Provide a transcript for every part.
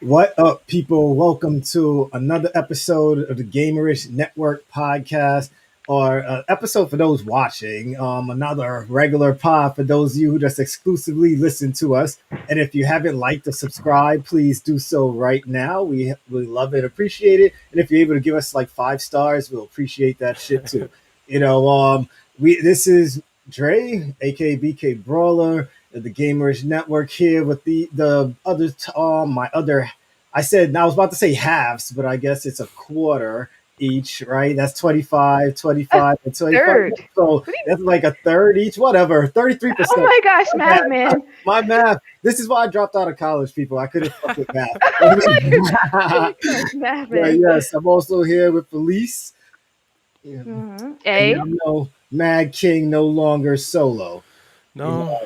What up, people? Welcome to another episode of the Gamerish Network podcast, or episode for those watching. Another regular pod for those of you who just exclusively listen to us. And if you haven't liked or subscribed, please do so right now. We love it, appreciate it. And if you're able to give us like 5 stars, we'll appreciate that shit too. This is Dre, aka BK Brawler, the Gamers Network here with the other my other. I was about to say halves, but I guess it's a quarter each, right? That's 25, 25, and 25. Third. So that's like a third each, whatever, 33%. Oh my gosh, math man. My math. This is why I dropped out of college, people. I couldn't fuck with math. Math But man. yes, I'm also here with Felice. A. And Mad King no longer solo. No,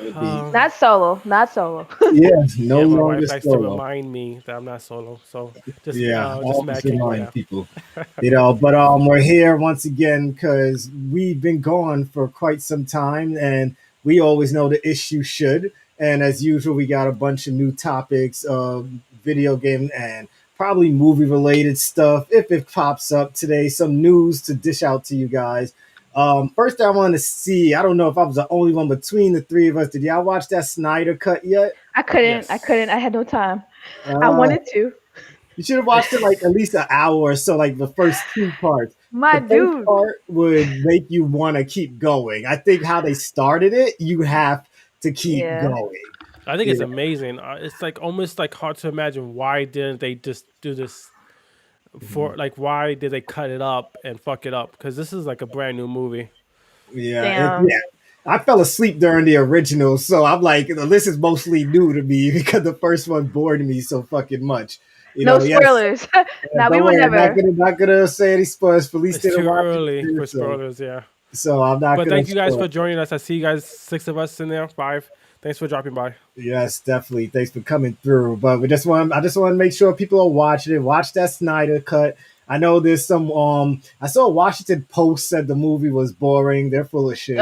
Not solo. Not solo. Yes, no my longer wife likes to solo. remind me that I'm not solo. So just Always Mad King, remind yeah. people. But we're here once again because we've been gone for quite some time, and we always know the issue should. And as usual, we got a bunch of new topics, video game and probably movie related stuff if it pops up today. Some news to dish out to you guys. First, I want to see. I don't know if I was the only one between the three of us. Did y'all watch that Snyder cut yet? I couldn't. Yes. I couldn't. I had no time. I wanted to. You should have watched it like at least an hour or so, like the first 2 parts. My The dude. first part would make you want to keep going. I think how they started it, you have to keep going. I think it's amazing. It's like almost like hard to imagine why didn't they just do this for like why did they cut it up and fuck it up? Because this is like a brand new movie. Damn. I fell asleep during the original, so I'm like, this is mostly new to me because the first one bored me so fucking much. No spoilers. Now we would never. Not gonna say any spoilers. Felice It's didn't too watch early it, for so- spoilers, yeah. So I'm not. But gonna thank you guys spoil. for joining us. I see you guys, 6 of us in there, 5. Thanks for dropping by. Yes, definitely. Thanks for coming through. But I just want to make sure people are watching it. Watch that Snyder cut. I know there's some. I saw Washington Post said the movie was boring. They're full of shit.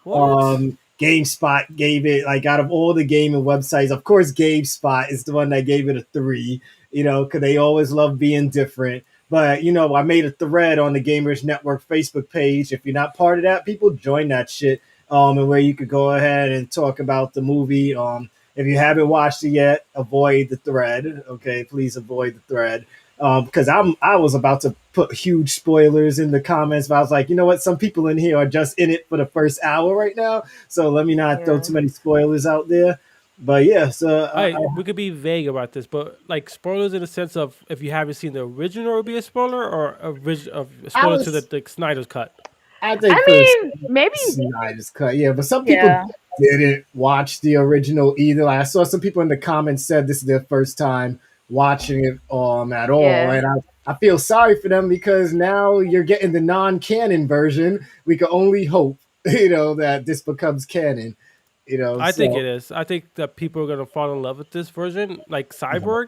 What? GameSpot gave it, like, out of all the gaming websites, of course GameSpot is the one that gave it a 3. Because they always love being different. But I made a thread on the Gamers Network Facebook page. If you're not part of that, people join that shit. And where you could go ahead and talk about the movie. If you haven't watched it yet, avoid the thread. Okay, please avoid the thread. Because I was about to put huge spoilers in the comments, but I was like, you know what? Some people in here are just in it for the first hour right now, so let me not throw too many spoilers out there. But yeah, so we could be vague about this, but like spoilers in the sense of if you haven't seen the original, it would be a spoiler, or a spoiler to the Snyder's cut. I think maybe Snyder's cut, yeah, but some people didn't watch the original either. Like, I saw some people in the comments said this is their first time watching it at all, and I feel sorry for them because now you're getting the non-canon version. We can only hope, that this becomes canon. I think it is. I think that people are gonna fall in love with this version, like Cyborg.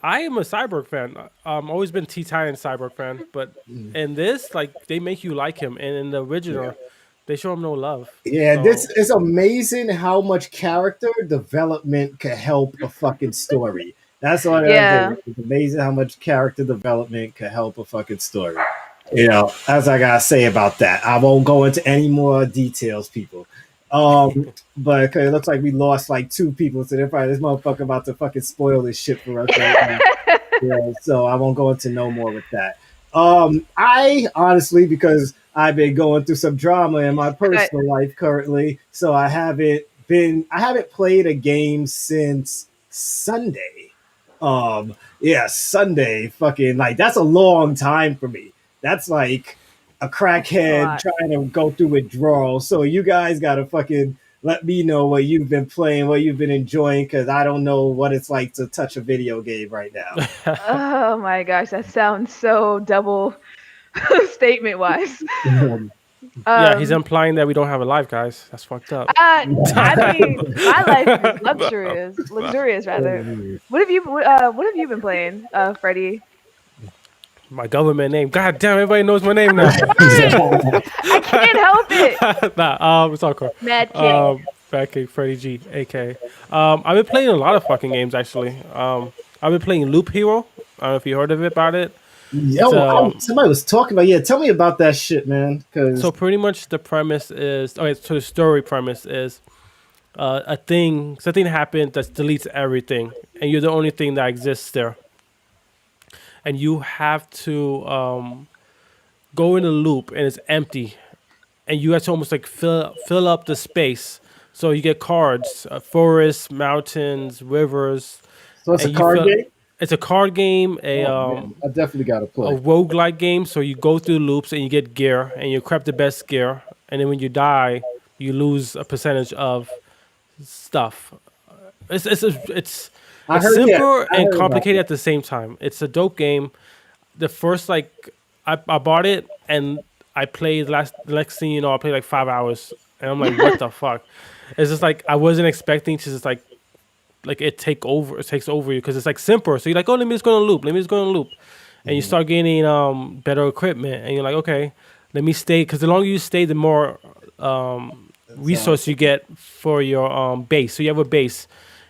I am a Cyborg fan. Always been T-Titan Cyborg fan, but in this, like, they make you like him, and in the original, they show him no love. Yeah, So- this is amazing how much character development can help a fucking story. That's what I think. It's amazing how much character development can help a fucking story. As I gotta say about that. I won't go into any more details, people. But it looks like we lost like 2 people, so they're probably this motherfucker about to fucking spoil this shit for us right now. So I won't go into no more with that. I honestly, because I've been going through some drama in my personal life currently, so I haven't played a game since Sunday. Sunday, fucking, like, that's a long time for me. That's like a crackhead trying to go through withdrawal. So you guys gotta fucking let me know what you've been playing, what you've been enjoying, because I don't know what it's like to touch a video game right now. Oh my gosh, that sounds so double statement wise. Yeah, he's implying that we don't have a life, guys. That's fucked up. I mean, my life is luxurious rather. What have you been playing, Freddie? My government name. God damn, everybody knows my name now. I can't help it. It's all cool. Mad King. Mad King, Freddie G, AK. I've been playing a lot of fucking games actually. I've been playing Loop Hero. I don't know if you heard of it about it. It's Yo, somebody was talking about. Yeah, tell me about that shit, man. so Because pretty much the premise is okay. So the story premise is something happened that deletes everything, and you're the only thing that exists there, and you have to go in a loop, and it's empty, and you have to almost like fill up the space. So you get cards, forests, mountains, rivers, so it's a and you card fill. game. It's a card game, Oh man, I definitely got to a play. roguelike game. So you go through loops and you get gear, and you crap the best gear, and then when you die, you lose a percentage of stuff. It's I it's heard. Yeah, simple I and heard about complicated that. at the same time. It's a dope game. The first like I bought it and I played the next thing you know I played like 5 hours and I'm like what the fuck. It's just like I wasn't expecting to just like it takes over you because it's like simple. So you're like, oh, let me just go on a loop. Let me just go on a loop, and you start gaining better equipment, and you're like, okay, let me stay because the longer you stay, the more It sounds. resource you get for your base. So you have a base,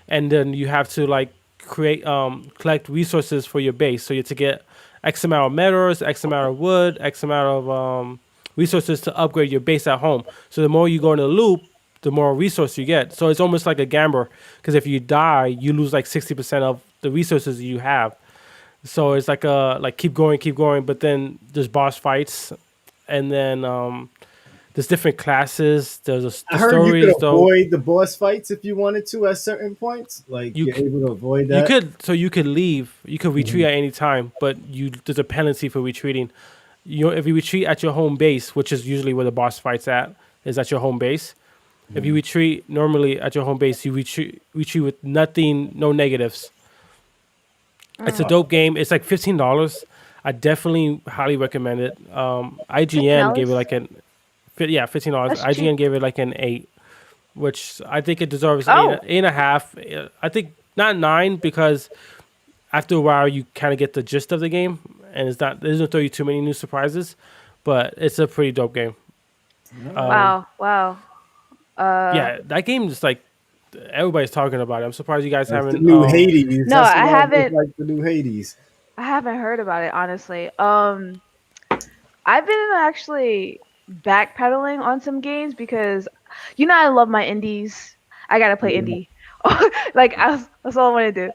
and then you have to like create collect resources for your base. So you have to get X amount of metals, X amount of wood, X amount of resources to upgrade your base at home. So the more you go in a loop, the more resource you get. So it's almost like a gambler because if you die, you lose like 60% of the resources you have. So it's like a like keep going. But then there's boss fights, and then there's different classes. I The heard you story could is dope. avoid the boss fights if you wanted to at certain points. Like You you're c- able to avoid you that. could so you could leave. You could retreat Mhm. at any time, but you there's a penalty for retreating. If you retreat at your home base, which is usually where the boss fights at, is at your home base. If you retreat normally at your home base, you retreat with nothing, no negatives. It's a Mm. dope game. It's like $15. I definitely highly recommend it. IGN gave it $15? like yeah, $15. That's cheap. IGN gave it like an 8, which I think it deserves Oh, 8.5. I think not 9 because after a while you kind of get the gist of the game, and it doesn't throw you too many new surprises, but it's a pretty dope game. Alright. Um, wow, wow. Uh, yeah, that game is like everybody's talking about it. I'm surprised you guys That's the haven't. new Hades. no, That's I what it's haven't. like the new Hades. I haven't heard about it honestly. I've been actually backpedaling on some games because I love my indies. I gotta play Yeah. indie. That's all I want to do.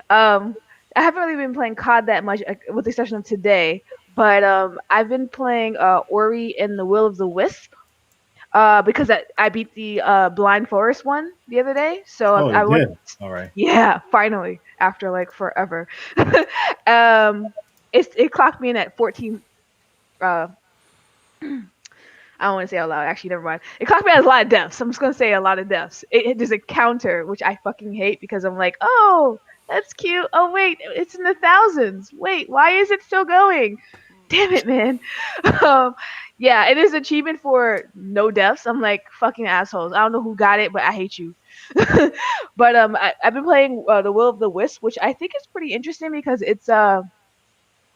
I haven't really been playing COD that much, with the exception of today. But I've been playing Ori and the Will of the Wisp. Because I beat the Blind Forest one the other day, so Oh, I you went. did. All right. Yeah, finally after like forever. It clocked me in at 14. Uh, I don't want to say out loud. Actually, never mind. It clocked me as a lot of deaths. I'm just gonna say a lot of deaths. There's a counter which I fucking hate because I'm like, oh, that's cute. Oh wait, it's in the thousands. Wait, why is it still going? Damn it, man. um, yeah, it is achievement for no deaths. I'm like fucking assholes. I don't know who got it, but I hate you. But I've been playing the Will of the Wisp, which I think is pretty interesting because it's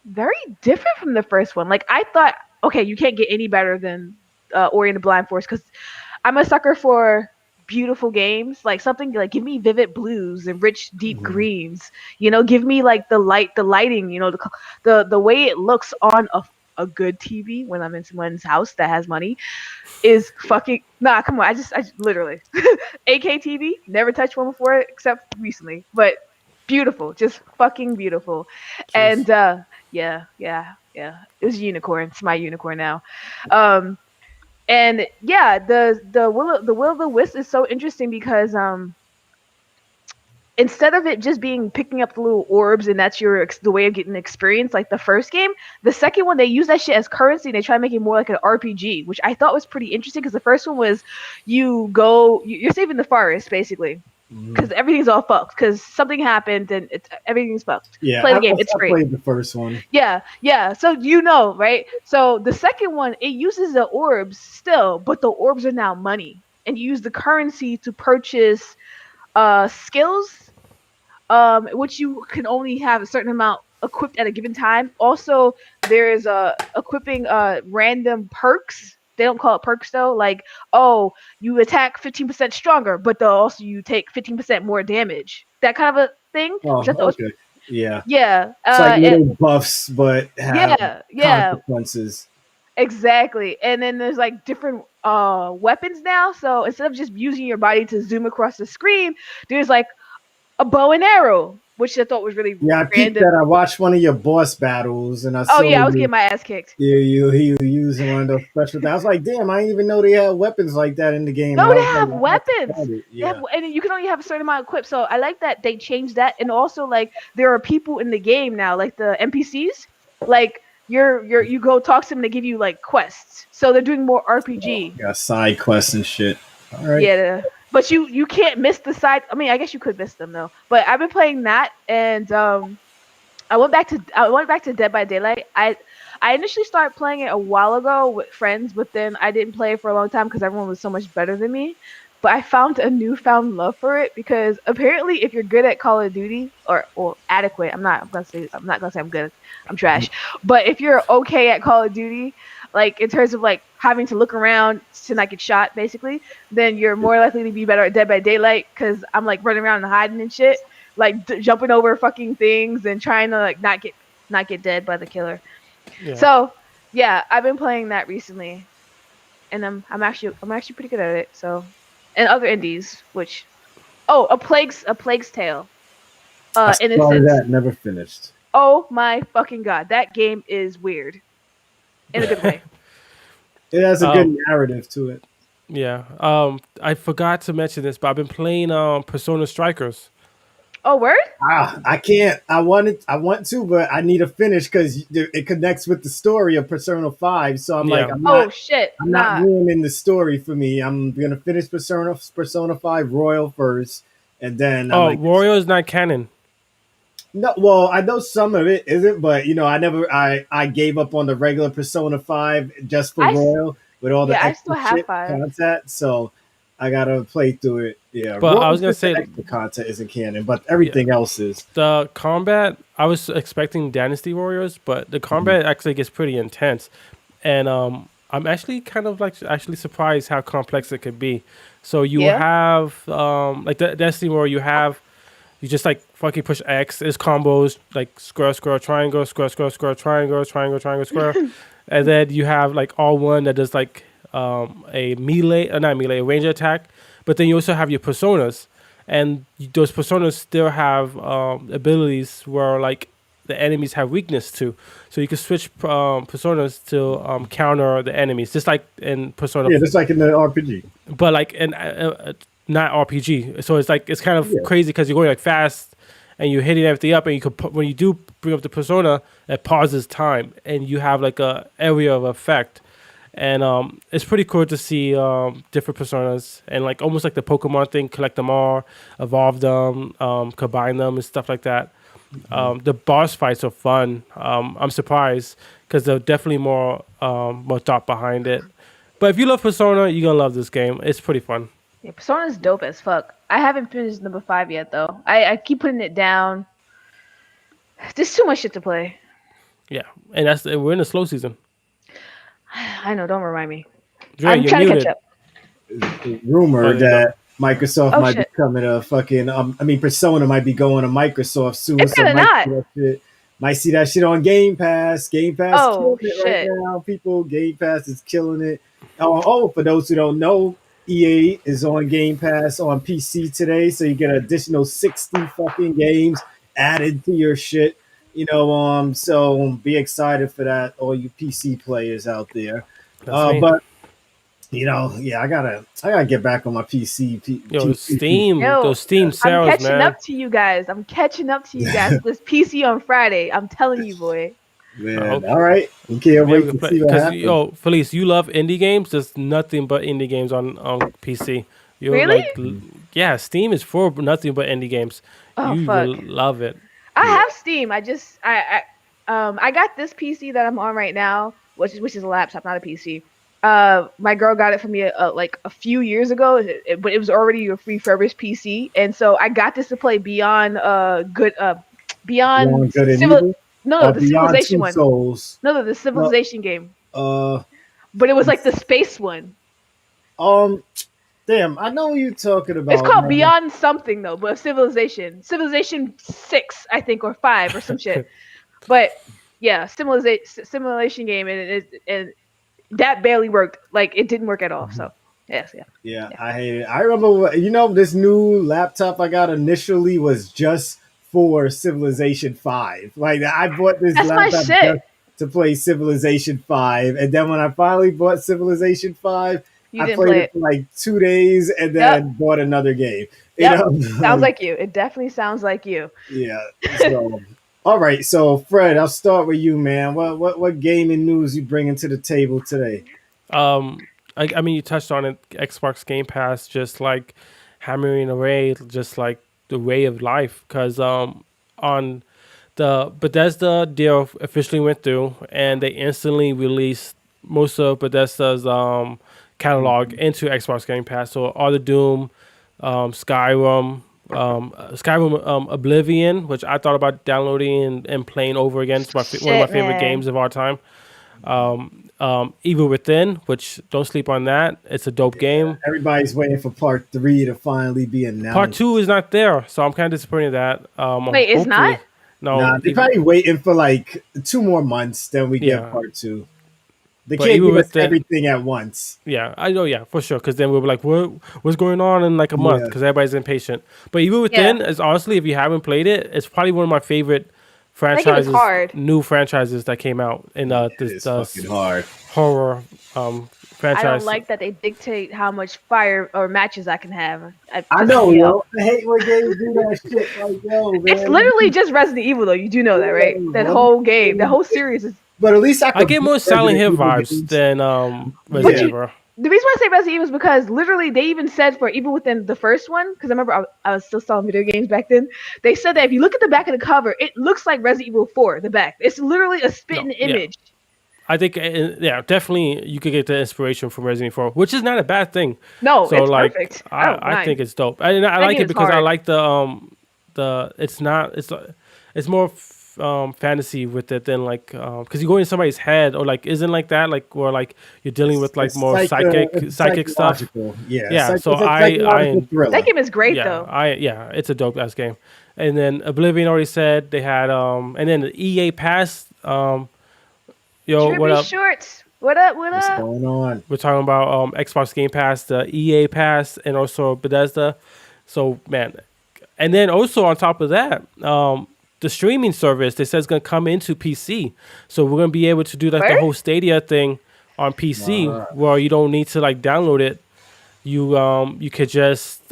very different from the first one. Like I thought, okay, you can't get any better than Ori and the Blind Forest because I'm a sucker for beautiful games, like something like give me vivid blues and rich deep Mhm. greens. Give me like the lighting. The way it looks on a good TV when I'm in someone's house that has money is fucking nah. Come on, I just literally AK TV. Never touched one before except recently, but beautiful, just fucking beautiful. Jeez. And yeah, yeah, yeah. It was a unicorn. It's my unicorn now. Um, and yeah, the will of the wisp is so interesting because instead of it just being picking up the little orbs and that's the way of getting experience like the first game, the second one they use that shit as currency and they try to make it more like an RPG, which I thought was pretty interesting because the first one was you're saving the forest basically because Mhm. everything's all fucked because something happened and everything's fucked. Yeah, Play the game, it's I great. played the first one. Yeah, yeah. So right? So the second one, it uses the orbs still, but the orbs are now money, and you use the currency to purchase skills, which you can only have a certain amount equipped at a given time. Also, there's equipping random perks. They don't call it perks though. Like, oh, you attack 15% stronger, but also you take 15% more damage. That kind of a thing, which I Oh, thought was okay. Yeah. Yeah, It's like little buffs, but have yeah, consequences. exactly. And then there's like different weapons now. So instead of just using your body to zoom across the screen, there's like a bow and arrow, which I thought was really Yeah, I peeped that. random. I watched one of your boss battles, and I Oh saw yeah, I was getting you. my ass kicked. He was using one of those special things. I was like, damn, I didn't even know they had weapons like that in the game. And No, I they was like, have I have to weapons. start it. They have, Yeah. and you can only have a certain amount equipped. So I like that they changed that, and also like there are people in the game now, like the NPCs, like you go talk to them, they give you like quests. So they're doing more RPG. Got side quests and shit. All right. Yeah, but you can't miss the side. I mean, I guess you could miss them though. But I've been playing that, and I went back to Dead by Daylight. I initially started playing it a while ago with friends, but then I didn't play it for a long time because everyone was so much better than me. But I found a newfound love for it because apparently, if you're good at Call of Duty or adequate, I'm not gonna say I'm good. I'm trash. But if you're okay at Call of Duty, like in terms of like having to look around to not get shot, basically, then you're more likely to be better at Dead by Daylight because I'm like running around and hiding and shit, like jumping over fucking things and trying to like not get dead by the killer. Yeah. So yeah, I've been playing that recently, and I'm actually pretty good at it. So, and other indies, which a Plague's Tale, I started Innocence. that, never finished. Oh my fucking god, that game is weird in a good way. It has a good Um, narrative to it. yeah. I forgot to mention this, but I've been playing Persona Strikers. Oh word? I can't. I want to, but I need to finish because it connects with the story of Persona 5. So I'm like, Yeah. Oh shit, I'm not nah. ruining the story for me. I'm gonna finish Persona 5 Royal first, and then I'm Oh, like, Royal is not canon. no. Well, I know some of it isn't, but I gave up on the regular Persona 5 just for I s- Royal with all the yeah, I extra still have shit five. content. So I gotta play through it. Yeah, But I Royal was gonna just the say, extra content isn't canon, but yeah, everything else is. the combat. I was expecting Dynasty Warriors, but the Mhm. combat actually gets pretty intense, and I'm actually kind of like actually surprised how complex it could be. So you Yeah. have like the Destiny Warrior, you just like fucking push X. There's combos like square, square, triangle, square, square, square, triangle, triangle, triangle, square, and then you have like all one that does like a melee, not melee, a range attack. But then you also have your personas, and those personas still have abilities where like the enemies have weakness to. So you can switch personas to counter the enemies, just like in Persona, Yeah, just like in the RPG. but like in not RPG. So it's like it's kind of Yeah. crazy because you're going like fast and you're hitting everything up, and you could when you do bring up the persona, it pauses time, and you have like a area of effect. And it's pretty cool to see different personas and like almost like the Pokemon thing, collect them all, evolve them, combine them, and stuff like that. The boss fights are fun. I'm surprised because there's definitely more thought behind it. But if you love Persona, you're gonna love this game. It's pretty fun. Yeah, Persona's dope as fuck. I haven't finished number 5 yet though. I keep putting it down. There's too much shit to play. Yeah, and we're in the slow season. I know, don't remind me. Dre, I'm you're trying to catch muted. up. Rumor Oh, there you go. that Microsoft Oh might be shit. coming to fucking. Persona might be going to Microsoft soon. It's So gonna might not. see that shit. Might see that shit on Game Pass. Game Pass killing Oh it right shit. now. People, Game Pass is killing it. For those who don't know, EA is on Game Pass on PC today, so you get an additional 60 fucking games added to your shit. So be excited for that, all you PC players out there. That's me. But yeah, I gotta get back on my PC. Yo, Steam, Yo, those Steam I'm sales, catching man. up to you guys. I'm catching up to you guys with this PC on Friday. I'm telling you, boy. I Man, hope all right. We can't maybe we wait can to play see what because happens. yo, Felice, you love indie games. There's nothing but indie games on PC. You're Really? like, yeah, Steam is for nothing but indie games. Oh You fuck. will love it. I Yeah. have Steam. I got this PC that I'm on right now, which is a laptop, not a PC. My girl got it for me like a few years ago, but it was already a refurbished PC, and so I got this to play Beyond Beyond Good and Civil. Evil No, or the Beyond Civilization Two one. Souls. No, the No, Civilization game. uh, But it was like the space one. um, Damn, I know what you're talking It's about, called man. Beyond something though, but Civilization 6, I think, or 5 or some shit. But yeah, simulation game, and that barely worked. Like it didn't work at all. So yes, yeah, Yeah, yeah. I hate it. I remember, this new laptop I got initially was just for Civilization 5. Like, I bought this That's my laptop shit. just to play Civilization 5. And then when I finally bought Civilization 5, You I didn't played play it it. for like 2 days and Yep, then bought another game. You yep. know, Sounds like you. It definitely sounds like you. yeah. So, all right. So, Fred, I'll start with you, man. What gaming news you bringing to the table today? Um, I mean, you touched on it. Xbox Game Pass, just like hammering away, just like the way of life. Because on the Bethesda deal officially went through, and they instantly released most of Bethesda's catalog into Xbox Game Pass. So all the Doom, Skyrim, Oblivion, which I thought about downloading and playing over again. It's one of my Shit, favorite man. games of our time. Evil Within, which don't sleep on that. It's a dope game. Everybody's waiting for part 3 to finally be Part announced. two is not there, so I'm kind of disappointed in that. Wait, it's not. Hopefully, no. Nah, they're probably waiting for like 2 more months, then we get Yeah, part 2. They but can't Evil give us Within, everything at once. yeah, I know, yeah, for sure. Because then we'll be like, what's going on in like a month? Yeah, Because everybody's impatient. But Evil Yeah, Within is honestly, if you haven't played it, it's probably one of my favorite that game is franchises, hard. new franchises that came out in it is fucking hard. horror I don't franchise. like that they dictate how much fire or matches I can have. It I pisses know, me off. yo. I hate when games do that shit. Like, yo, It's man. literally just Resident Evil, though. You do know that, right? That whole game, that whole series is. But at least I I could get beat more Silent Resident Hill Evil vibes games. than But Resident Yeah, you, Evil. the reason why I say Resident Evil is because literally they even said for even within the first one, because I remember I was still selling video games back then. They said that if you look at the back of the cover, it looks like Resident Evil 4. The back, it's literally a No, spitting yeah. image. I think, yeah, definitely you could get the inspiration from Resident Evil 4, which is not a bad thing. No, So, it's like, perfect. I don't I mind. think it's dope. I That like game it is because I hard. like it's not, it's more fantasy with it than like, because you go in somebody's head or like, isn't like that, like, where like you're dealing with like more it's psychic stuff. psychological. Yeah, Yeah. So it's a psychological That thriller. game is great though. Yeah, it's a dope ass game. And then Oblivion already said they had, and then the EA Pass, yo, what Trippy up? Shorts. What up? What What's up? going on? We're talking about Xbox Game Pass, the EA Pass, and also Bethesda. So man, and then also on top of that, the streaming service they said is going to come into PC. So we're going to be able to do like the Where? whole Stadia thing on PC, Alright. where you don't need to like download it. You could just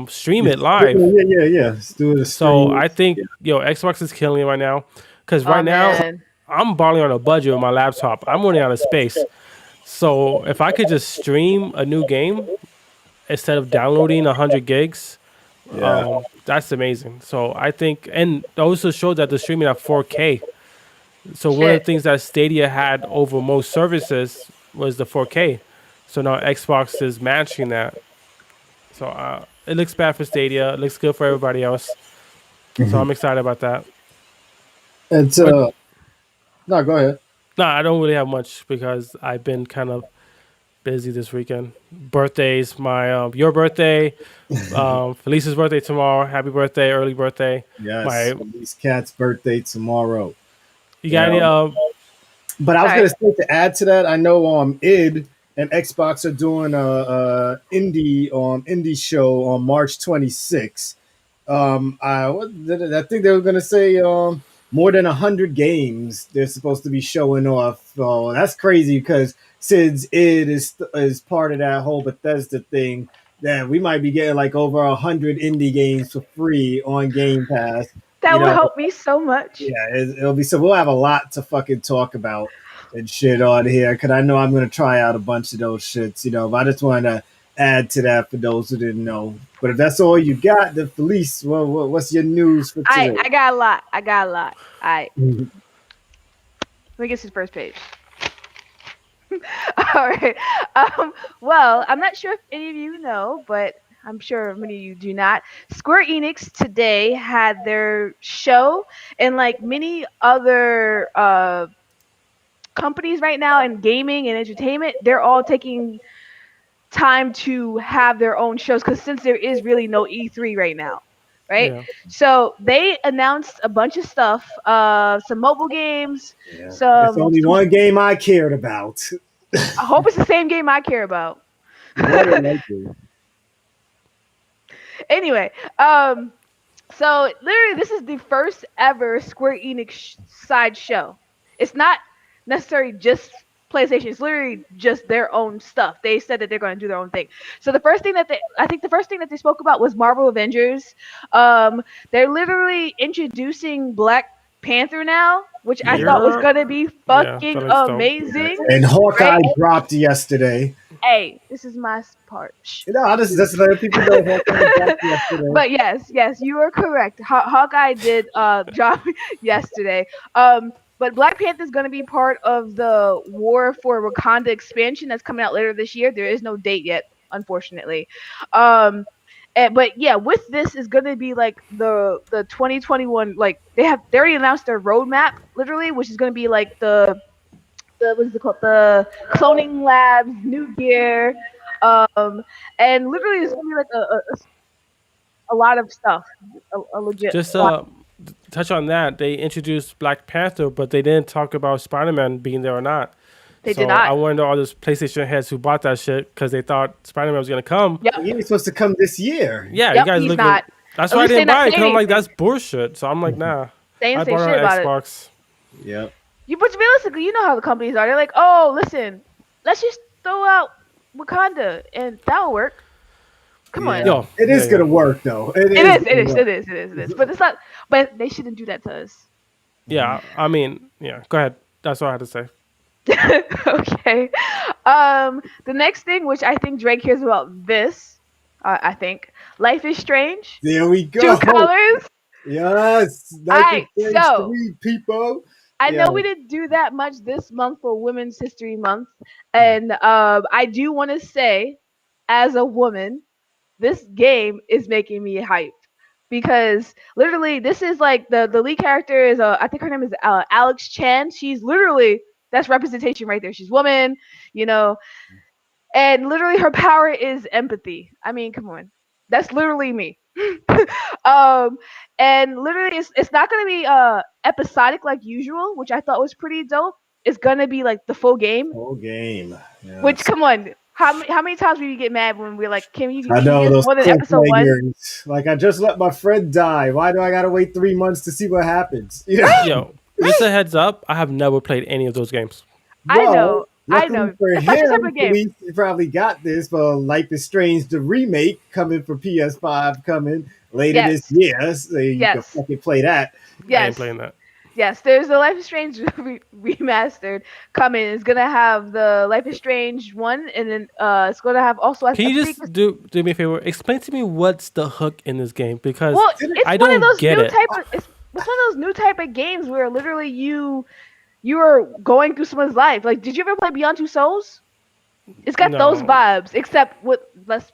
stream it live. Yeah. Let's do the So stream. I think Xbox is killing it right now, because Oh right now man. I'm balling on a budget with my laptop. I'm running out of space. So if I could just stream a new game instead of downloading 100 gigs, Yeah. that's amazing. So I think, and it also showed that the streaming at 4K. So one of the Shit. things that Stadia had over most services was the 4K. So now Xbox is matching that. So it looks bad for Stadia. It looks good for everybody else. So I'm excited about that. It's But no, go ahead. no, I don't really have much because I've been kind of busy this weekend. Birthdays, your birthday, Felice's birthday tomorrow. Happy birthday, early birthday. Yes, My, Felice Cat's birthday tomorrow. you You got any? know, but I was Sorry. gonna say to add to that, I know id and Xbox are doing a indie show on March 26th. I think they were gonna say more than 100 games they're supposed to be showing off. So that's crazy because since id is part of that whole Bethesda thing, that we might be getting like over 100 indie games for free on Game Pass. That You will know, help me so much. yeah, it'll be so we'll have a lot to fucking talk about and shit on here because I know I'm gonna try out a bunch of those shits. But I just want to add to that for those who didn't know. But if that's all you got, then Felice, what's your news for today? I got a lot. I got a lot. Alright. Mhm. Let me get to the first page. Alright. Well, I'm not sure if any of you know, but I'm sure many of you do not. Square Enix today had their show, and like many other companies right now in gaming and entertainment, they're all taking time to have their own shows, because since there is really no E3 right now, right? Yeah. So they announced a bunch of stuff, some mobile games, Yeah. It's some. only one game I cared about. I hope it's the same game I care about. More than likely. Anyway, so literally, this is the first ever Square Enix side show. It's not necessarily just PlayStation. It's literally just their own stuff. They said that they're going to do their own thing. So I think the first thing that they spoke about was Marvel Avengers. They're literally introducing Black Panther now, which I thought was Yeah. going to be Yeah. fucking That looks dope. amazing. And Hawkeye Right? dropped yesterday. Hey, this is my part. Shh. You know, I just let people know Hawkeye dropped yesterday. But yes, you are correct. Hawkeye did drop yesterday. But Black Panther is going to be part of the War for Wakanda expansion that's coming out later this year. There is no date yet, unfortunately. But yeah, with this is going to be like the 2021, like they already announced their roadmap, literally, which is going to be like the what is it called, the cloning labs, new gear, and literally it's going to be like a lot of stuff, a legit. Just lot. touch on that. They introduced Black Panther, but they didn't talk about Spider-Man being there or not. They So did not. I wonder all those PlayStation heads who bought that shit because they thought Spider-Man was gonna come. Yep. He was supposed to come this year. Yeah, Yep, you guys he's look. not. That's At why I least they're didn't not buy it. Cause saying I'm like, anything. that's bullshit. So I'm like, nah. They I didn't say bought it shit on about it. Xbox. Yep. But realistically, you know how the companies are. They're like, oh, listen, let's just throw out Wakanda, and that'll work. Come on. Yo, It is yeah, gonna yeah. work though. It is. But it's not. But they shouldn't do that to us. Yeah, I mean, yeah. Go ahead. That's all I had to say. Okay. The next thing, which I think Drake cares about, this, I think, Life is Strange. There we Two go. colors. Yes. Alright, so- 3 people. I Yeah. know we didn't do that much this month for Women's History Month, and I do want to say, as a woman, this game is making me hyped because literally this is like the lead character is I think her name is Alex Chan. She's literally, that's representation right there. She's woman, you know, and literally her power is empathy. I mean, come on, that's literally me. um, and literally it's not gonna be episodic like usual, which I thought was pretty dope. It's gonna be like the full game. Whole game. Yes. Which, come on, how many times will you get mad when we're like, can you I know give us those more than episode 1? cliffhangers. Like, I just let my friend die. Why do I gotta wait 3 months to see what happens? You know? Yo, just a heads up. I have never played any of those games. I know. Luckily for It's such a him, separate game. at least he probably got this for Life is Strange, the remake coming for PS5 coming later Yes. this year. So you can Yes. fucking play that. I ain't Yes. playing that. Yes, there's the Life is Strange remastered coming. It's gonna have the Life is Strange 1, and then it's gonna have also. Can you just do me a favor? Explain to me what's the hook in this game because Well, it's I one of don't those get new it. type of. It's one of those new type of games where literally you are going through someone's life. Like, did you ever play Beyond Two Souls? It's got those No. vibes, except with less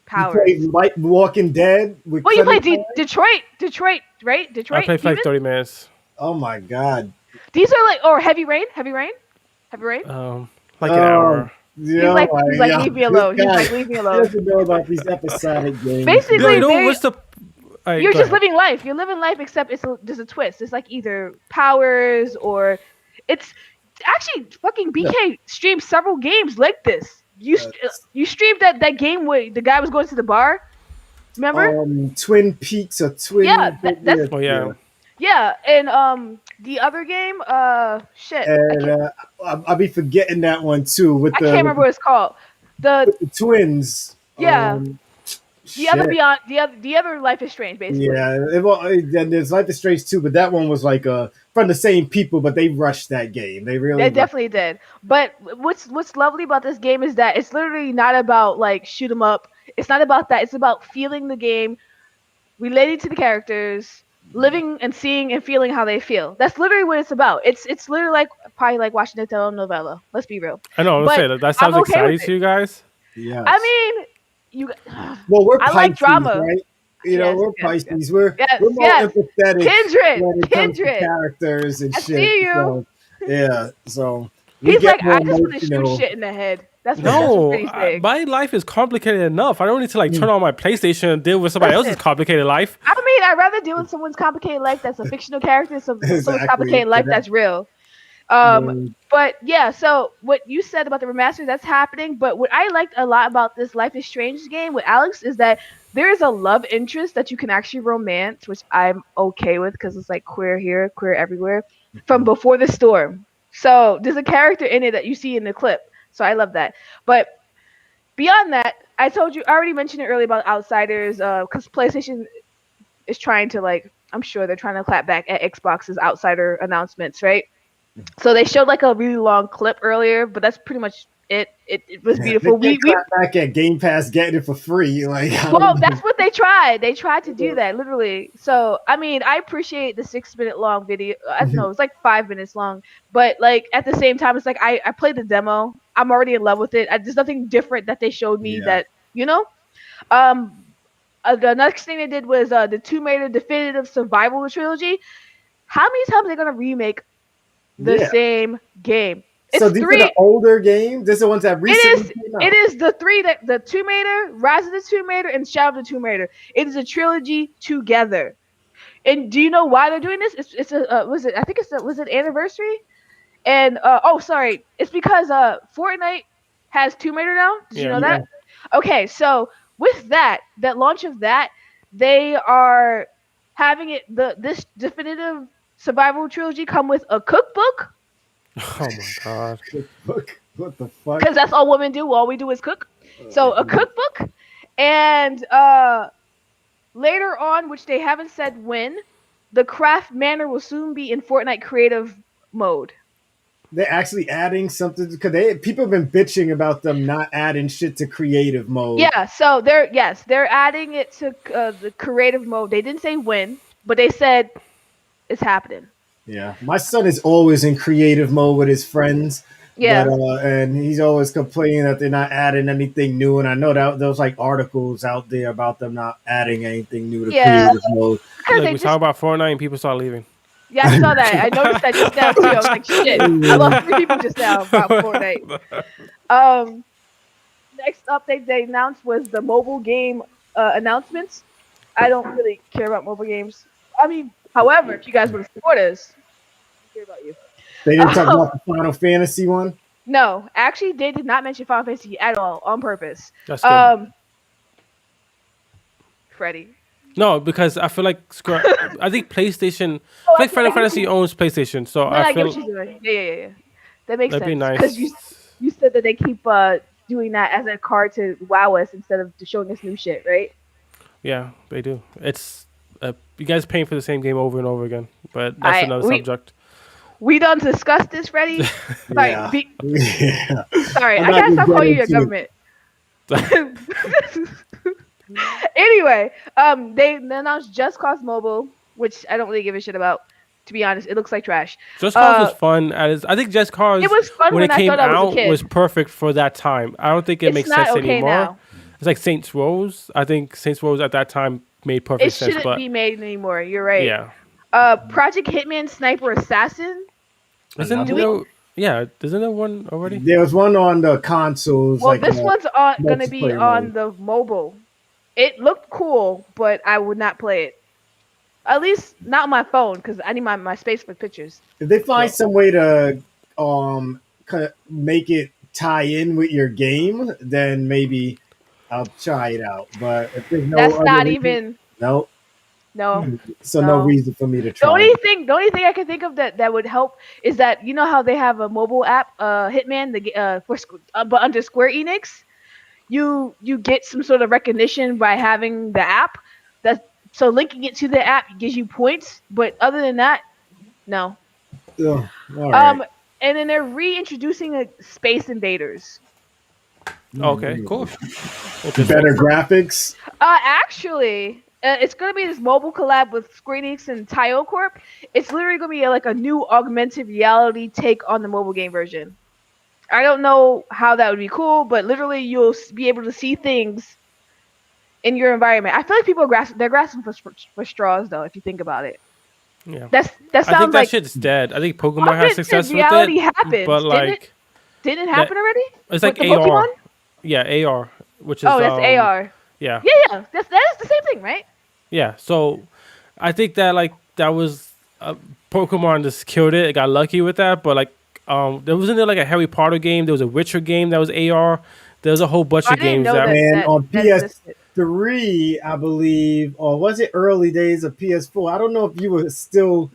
power. You play like Walking Dead with Well, you play Clementine? Detroit, right? Detroit. I played for like Humans? 30 minutes. Oh my god. These are like, or Heavy Rain. Like an hour. You He's know, like, yeah, leave me this alone. He's guy like, leave me He alone. doesn't know about these episodic games. Basically, Yo, you know they- what's the? Alright, You're go just ahead. living life. You're living life, except there's a twist. It's like either powers or it's actually fucking BK streamed several games like this. You streamed that game where the guy was going to the bar. Remember? Twin Peaks or Twin. Yeah, that's- Oh yeah. Yeah, and the other game, shit, And I'll be forgetting that one too with I the, can't remember what it's called. The with the twins. Yeah. the other shit. Beyond the other Life is Strange, basically. Yeah, and there's Life is Strange too, but that one was like from the same people, but they rushed that game. They really They definitely did. But what's lovely about this game is that it's literally not about like shoot 'em up. It's not about that. It's about feeling the game, relating to the characters, living and seeing and feeling how they feel. That's literally what it's about. It's literally like probably like watching a telenovela. Let's be real. I know. I'm But saying that sounds I'm okay exciting with to you guys. Yes. I mean, you. well, we're I Pisces, like drama. right? You know, Yes, we're yes, Pisces. We're Yes, more yes. empathetic Kindred, when it comes to kindred. characters and I shit. see you. So, yeah, so we He's get like, I more just want to shoot emotional. shit in the head. That's what No, Freddie's saying. my life is complicated enough. I don't need to like turn on my PlayStation and deal with somebody else's Listen, complicated life. I mean, I'd rather deal with someone's complicated life that's a fictional character, someone's Exactly. complicated life that's real. Um, Mm, but yeah, so what you said about the remaster, that's happening. But what I liked a lot about this Life is Strange game with Alex is that there is a love interest that you can actually romance, which I'm okay with because it's like queer here, queer everywhere, from Before the Storm. So there's a character in it that you see in the clip. So I love that. But beyond that, I already mentioned it earlier about Outsiders, because PlayStation is trying to like, I'm sure they're trying to clap back at Xbox's Outsider announcements, right? So they showed like a really long clip earlier, but that's pretty much it. It was they beautiful. can't clap back at Game Pass getting it for free. Like, I don't Well, know. that's what they tried. They tried to do that literally. So I mean, I appreciate the 6 minute long video. I don't know, it's like 5 minutes long, but like at the same time, it's like I played the demo. I'm already in love with it. There's nothing different that they showed me Yeah. that you know. Um, the next thing they did was the Tomb Raider Definitive Survival Trilogy. How many times are they gonna remake the Yeah. same game? So It's these are the three. older games. These are the ones that recently came out. It is the three that the Tomb Raider, Rise of the Tomb Raider, and Shadow of the Tomb Raider. It is a trilogy together. And do you know why they're doing this? It's a was it? I think it's a, was it anniversary? And oh, sorry, it's because Fortnite has Tomb Raider now. Did you Yeah. know Yeah. that? Okay, so with that launch of that, they are having it this definitive survival trilogy come with a cookbook Oh my god. What the fuck? because that's all women do. All we do is cook. So a cookbook, and later on, which they haven't said when, the craft manor will soon be in Fortnite creative mode. They're actually adding something because people have been bitching about them not adding shit to creative mode. Yeah, so they're adding it to the creative mode. They didn't say when, but they said it's happening. Yeah, my son is always in creative mode with his friends. Yeah. But and he's always complaining that they're not adding anything new. And I know that there was like articles out there about them not adding anything new to Yeah. creative mode. Because Like they we just talk about Fortnite and people start leaving. yeah, I saw that. I noticed that just now too. I was like, shit, I lost 3 people just now about Fortnite. Next update they announced was the mobile game announcements. I don't really care about mobile games. I mean, however, if you guys want to support us, I care about you. They didn't talk about the Final Fantasy one. No, actually, they did not mention Final Fantasy at all on purpose. That's good. Freddie. No, because I feel like I think PlayStation. Oh, I think Final Fantasy owns PlayStation, so No, I I get what feel you're doing. Yeah. That makes that'd be sense. nice. Because you said that they keep doing that as a card to wow us instead of showing us new shit, right? Yeah, they do. It's you guys paying for the same game over and over again, but that's another subject. We done discussed this, Freddie. Sorry, Yeah. sorry. I'm I not gotta stop gonna calling you get your into government. Anyway, they announced Just Cause Mobile, which I don't really give a shit about. To be honest, it looks like trash. Just Cause was fun. I think Just Cause It was fun when it when I came thought I was a out kid. was perfect for that time. I don't think it It's makes not sense okay anymore. now. It's like Saints Rose. I think Saints Rose at that time made perfect It sense. shouldn't But be made anymore. You're right. yeah, Project Hitman Sniper Assassin. isn't there one already? There was one on the consoles. Well, like this one's gonna be multiplayer on mode. the mobile. It looked cool, but I would not play it. At least not on my phone because I need my space for pictures. If they find some way to kind of make it tie in with your game, then maybe I'll try it out. But if there's no That's other not reason- even no, no. so no No. reason for me to The try. only thing I can think of that would help is that you know how they have a mobile app, Hitman, but under Square Enix, you get some sort of recognition by having the app. So linking it to the app gives you points, but other than that, no. Ugh, all right. And then they're reintroducing Space Invaders. Okay, cool. Better graphics. Actually, it's gonna be this mobile collab with Square Enix and Taio Corp. It's literally gonna be like a new augmented reality take on the mobile game version. I don't know how that would be cool, but literally you'll be able to see things in your environment. I feel like people are grasping for straws though, if you think about it. Yeah. That I sounds think that like shit's dead. I think Pokemon has augmented success with reality it, happened, but didn't like, it? Didn't it That happen already it's with like the Pokemon? AR. Yeah, AR, which is Oh, that's AR. yeah. Yeah, that is the same thing, right? Yeah. So I think that like that was Pokemon just killed it. It got lucky with that, but like there wasn't there like a Harry Potter game. There was a Witcher game that was AR. There was a whole bunch I of didn't games know that And on that existed. PS3, I believe, or was it early days of PS4? I don't know if you were still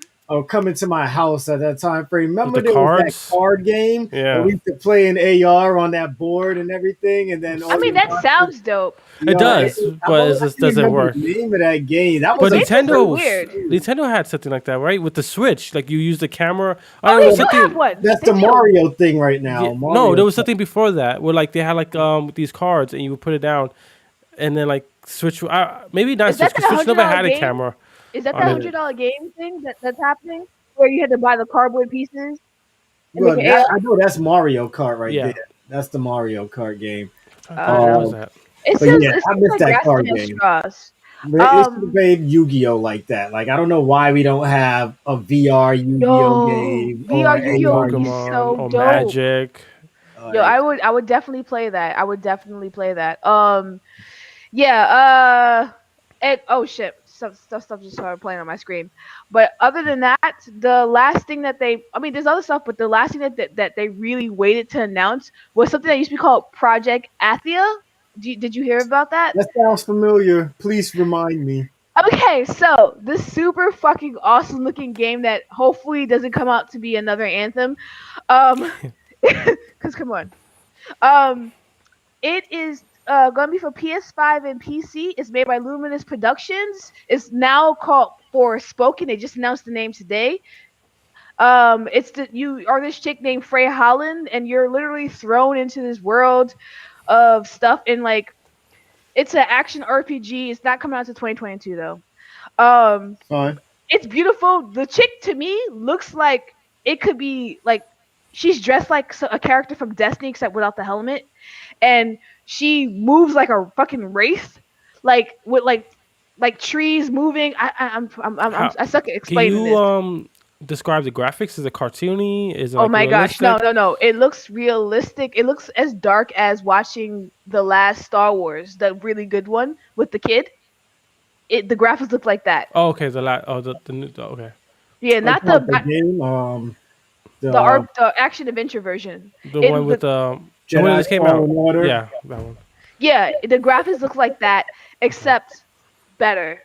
coming to my house at that time frame. with Remember the there was that cards. card game that Yeah, we used to play in AR on that board and everything, and then I all mean, your that monsters. sounds dope. it Yo, does, but it I just can't doesn't remember work. the name of that game. That The was But a game just looked weird. Nintendo had something like that, right? With the Switch, like you use the camera. I Oh, don't know they do have something. one. that's They the do. Mario thing right now. Yeah, no, Mario. there was something before that where like they had like these cards and you would put it down, and then like Switch. Maybe not Is that Switch that because Switch never $100 had a game? camera Is that on that it. $100 game thing that's happening where you had to buy the cardboard pieces and make Well, an AR? I know that's Mario Kart right Yeah, there. That's the Mario Kart game. I I don't thought it know. was Um, that. but yeah, It I seems missed like that card grasping at game. straws. They should have Um, made Yu-Gi-Oh like that. Like I don't know why we don't have a VR Yu-Gi-Oh yo, game VR or Or Yu-Gi-Oh would AR be Yu-Gi-Oh. Pokemon so or dope. Magic. Yo, Like I would definitely play that. I would definitely play that. Yeah, and oh shit, stuff just started playing on my screen. But other than that, the last thing that I mean, there's other stuff, but the last thing that they really waited to announce was something that used to be called Project Athia. Did you hear about that? that sounds familiar. Please remind me. Okay, so this super fucking awesome looking game that hopefully doesn't come out to be another Anthem. Um, cause come on. Um, it is going to be for PS5 and PC. It's made by Luminous Productions. It's now called Forspoken. They just announced the name today. You are this chick named Frey Holland, and you're literally thrown into this world of stuff. And like, it's an action RPG. It's not coming out to 2022 though. Um, Fine. it's beautiful. The chick to me looks like it could be like she's dressed like a character from Destiny except without the helmet, and she moves like a fucking wraith, like with like trees moving. How I suck at can explaining you this. describe the graphics? Is it cartoony? Is it Oh like my gosh, realistic? no. It looks realistic. It looks as dark as watching the last Star Wars, the really good one with the kid. The graphics look like that. Oh, okay. The new. Okay, Yeah, Like not what, the game, the the action adventure version. the It one with the one that Jedi just came Fallen out. Order. Yeah, that one. Yeah, the graphics look like that, except better.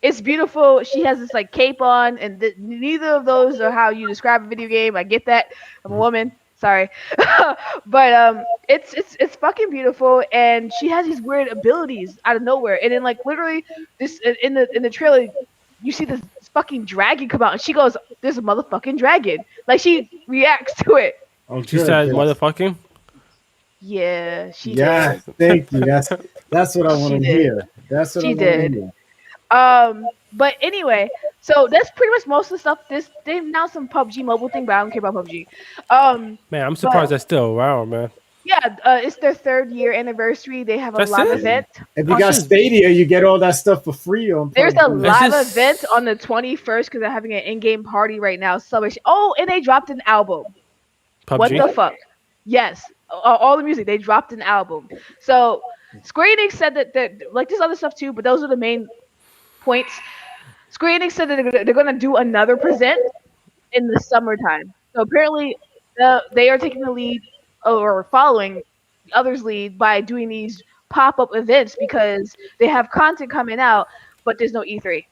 It's beautiful. She has this like cape on, and neither of those are how you describe a video game. I get that. I'm a woman. Sorry, but it's fucking beautiful, and she has these weird abilities out of nowhere. And then like literally, this in the trailer, you see this fucking dragon come out, and she goes, "There's a motherfucking dragon!" Like she reacts to it. Oh, She good. said, Yes. "Motherfucking." Yeah, she Yes, did. thank you. That's what I want She to did. hear. That's what I She want to did. hear. But anyway, so that's pretty much most of the stuff. They announced some PUBG mobile thing, but I don't care about PUBG. Man, I'm But surprised that's still around, man. yeah, it's their 3rd-year anniversary. They have a That's live it? event. If you Oh, got shit. Stadia, you get all that stuff for free on There's a PUBG. live just- event on the 21st because they're having an in-game party right now. Celebration. Oh, and they dropped an album. What PUBG. the fuck? Yes, all the music. They dropped an album. So Square Enix said that like there's other stuff too, but those are the main points. Square Enix said that they're gonna do another present in the summertime. So apparently, they are taking the lead or following the others' lead by doing these pop-up events because they have content coming out, but there's no E3.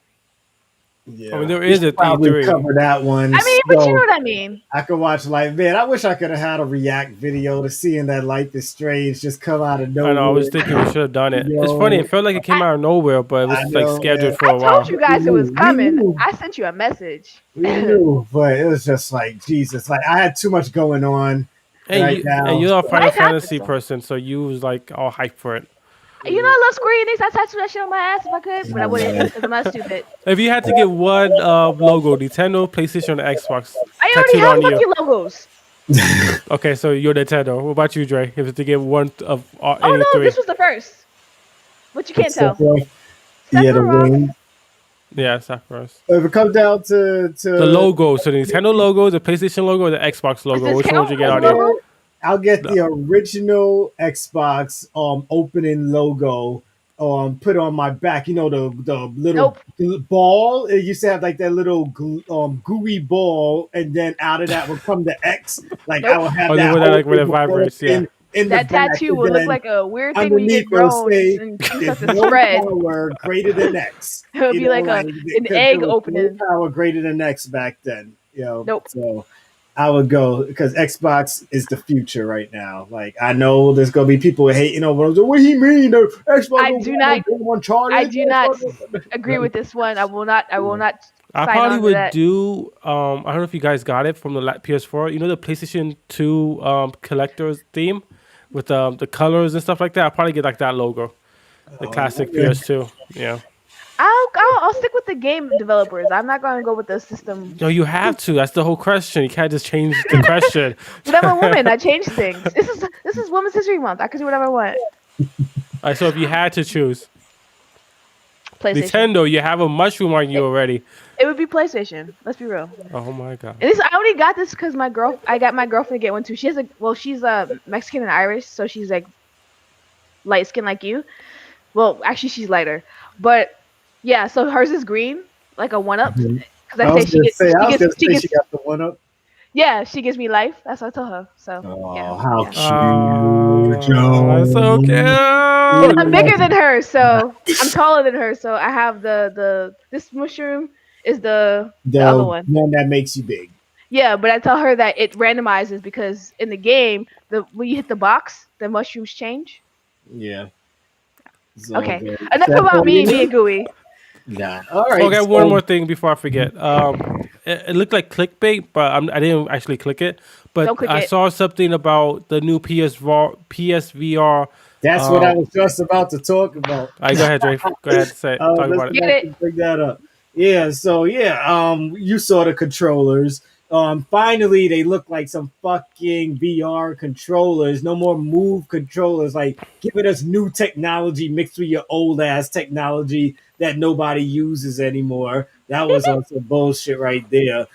Yeah, I mean, there we is should a probably E3. cover that one. I mean, but you So know what I mean. I could watch like, man, I wish I could have had a react video to seeing that Life is Strange just come out of nowhere. I know. I was thinking we should have done it. It's Yo. funny. It felt like it came out of nowhere, but it was I like know, scheduled man. for I a while. told you guys it was We coming. knew. I sent you a message. We knew, but it was just like Jesus. Like I had too much going on right now. And you're a Final Life happens, Fantasy though. person, so you was like all hyped for it. You know I love Square Enix. I tattoo that shit on my ass if I could, but I wouldn't because I'm not stupid. If you had to get one logo, Nintendo, PlayStation, or Xbox, I already tattooed have on lucky you. logos. Okay, so you're Nintendo. What about you, Dre? If it's to get one of Oh any no, three, this was the first. But you can't tell. Yeah, the Sephiroth. wings. yeah, it's that first. If it comes down to The logo, so the Nintendo logo, the PlayStation logo, or the Xbox logo. Is Which this one would you get on Halo you? logo? I'll get No. the original Xbox opening logo put on my back. You know the little Nope. ball. It used to have like that little gooey ball, and then out of that would come the X. Like I Nope. would have Oh, the that one that whole like when thing it with all vibrates, yeah. in the That back, tattoo and will look then like a weird thing when you underneath get it'll grown say and things start there's to no spread. power greater than X. It'll You be know, like like an because there egg was no opening. power greater than X back then. Nope. So I would go because Xbox is the future right now. Like I know there's gonna be people hating over what he mean the Xbox I don't do got no not. damn I Uncharted. do not agree with this one. I will not. I will not I sign probably on to would that. do. I don't know if you guys got it from the PS4. You know the PlayStation 2 collector's theme with the colors and stuff like that. I'll probably get like that logo, the classic Yeah. PS2. Yeah. I'll stick with the game developers. I'm not gonna go with the system. No, you have to. That's the whole question. You can't just change the question. But I'm a woman. I change things. This is Women's History Month. I can do whatever I want. All right, so if you had to choose PlayStation. Nintendo, you have a mushroom on you It, already. it would be PlayStation. Let's be real. Oh my god. And this I only got this because I got my girlfriend to get one too. She's Mexican and Irish, so she's like light skin like you. Well, actually she's lighter, but yeah. So hers is green, like a 1-up. Because I say I she was gets gonna she say she gets got the one up. yeah she gives me life. That's what I told her. So yeah Oh, how yeah. cute, So Joe. And cute. I'm bigger than her, so I'm taller than her. So I have this mushroom is the other The one. one that makes you big. Yeah, but I tell her that it randomizes because in the game, the when you hit the box, the mushrooms change. Yeah. So Okay, the enough about February me and Gooey. nah. All right. Okay, one So more thing before I forget. It looked like clickbait, but I didn't actually click it. But Don't click I it. saw something about the new PSVR. that's what I Um, was just about to talk about. I go ahead, Dre. Go ahead, say I it. was Talk just about it. Get about it? to bring that up. Yeah, so yeah, you saw the controllers. Finally they look like some fucking VR controllers. No more move controllers, like giving us new technology mixed with your old ass technology that nobody uses anymore. That was also bullshit right there.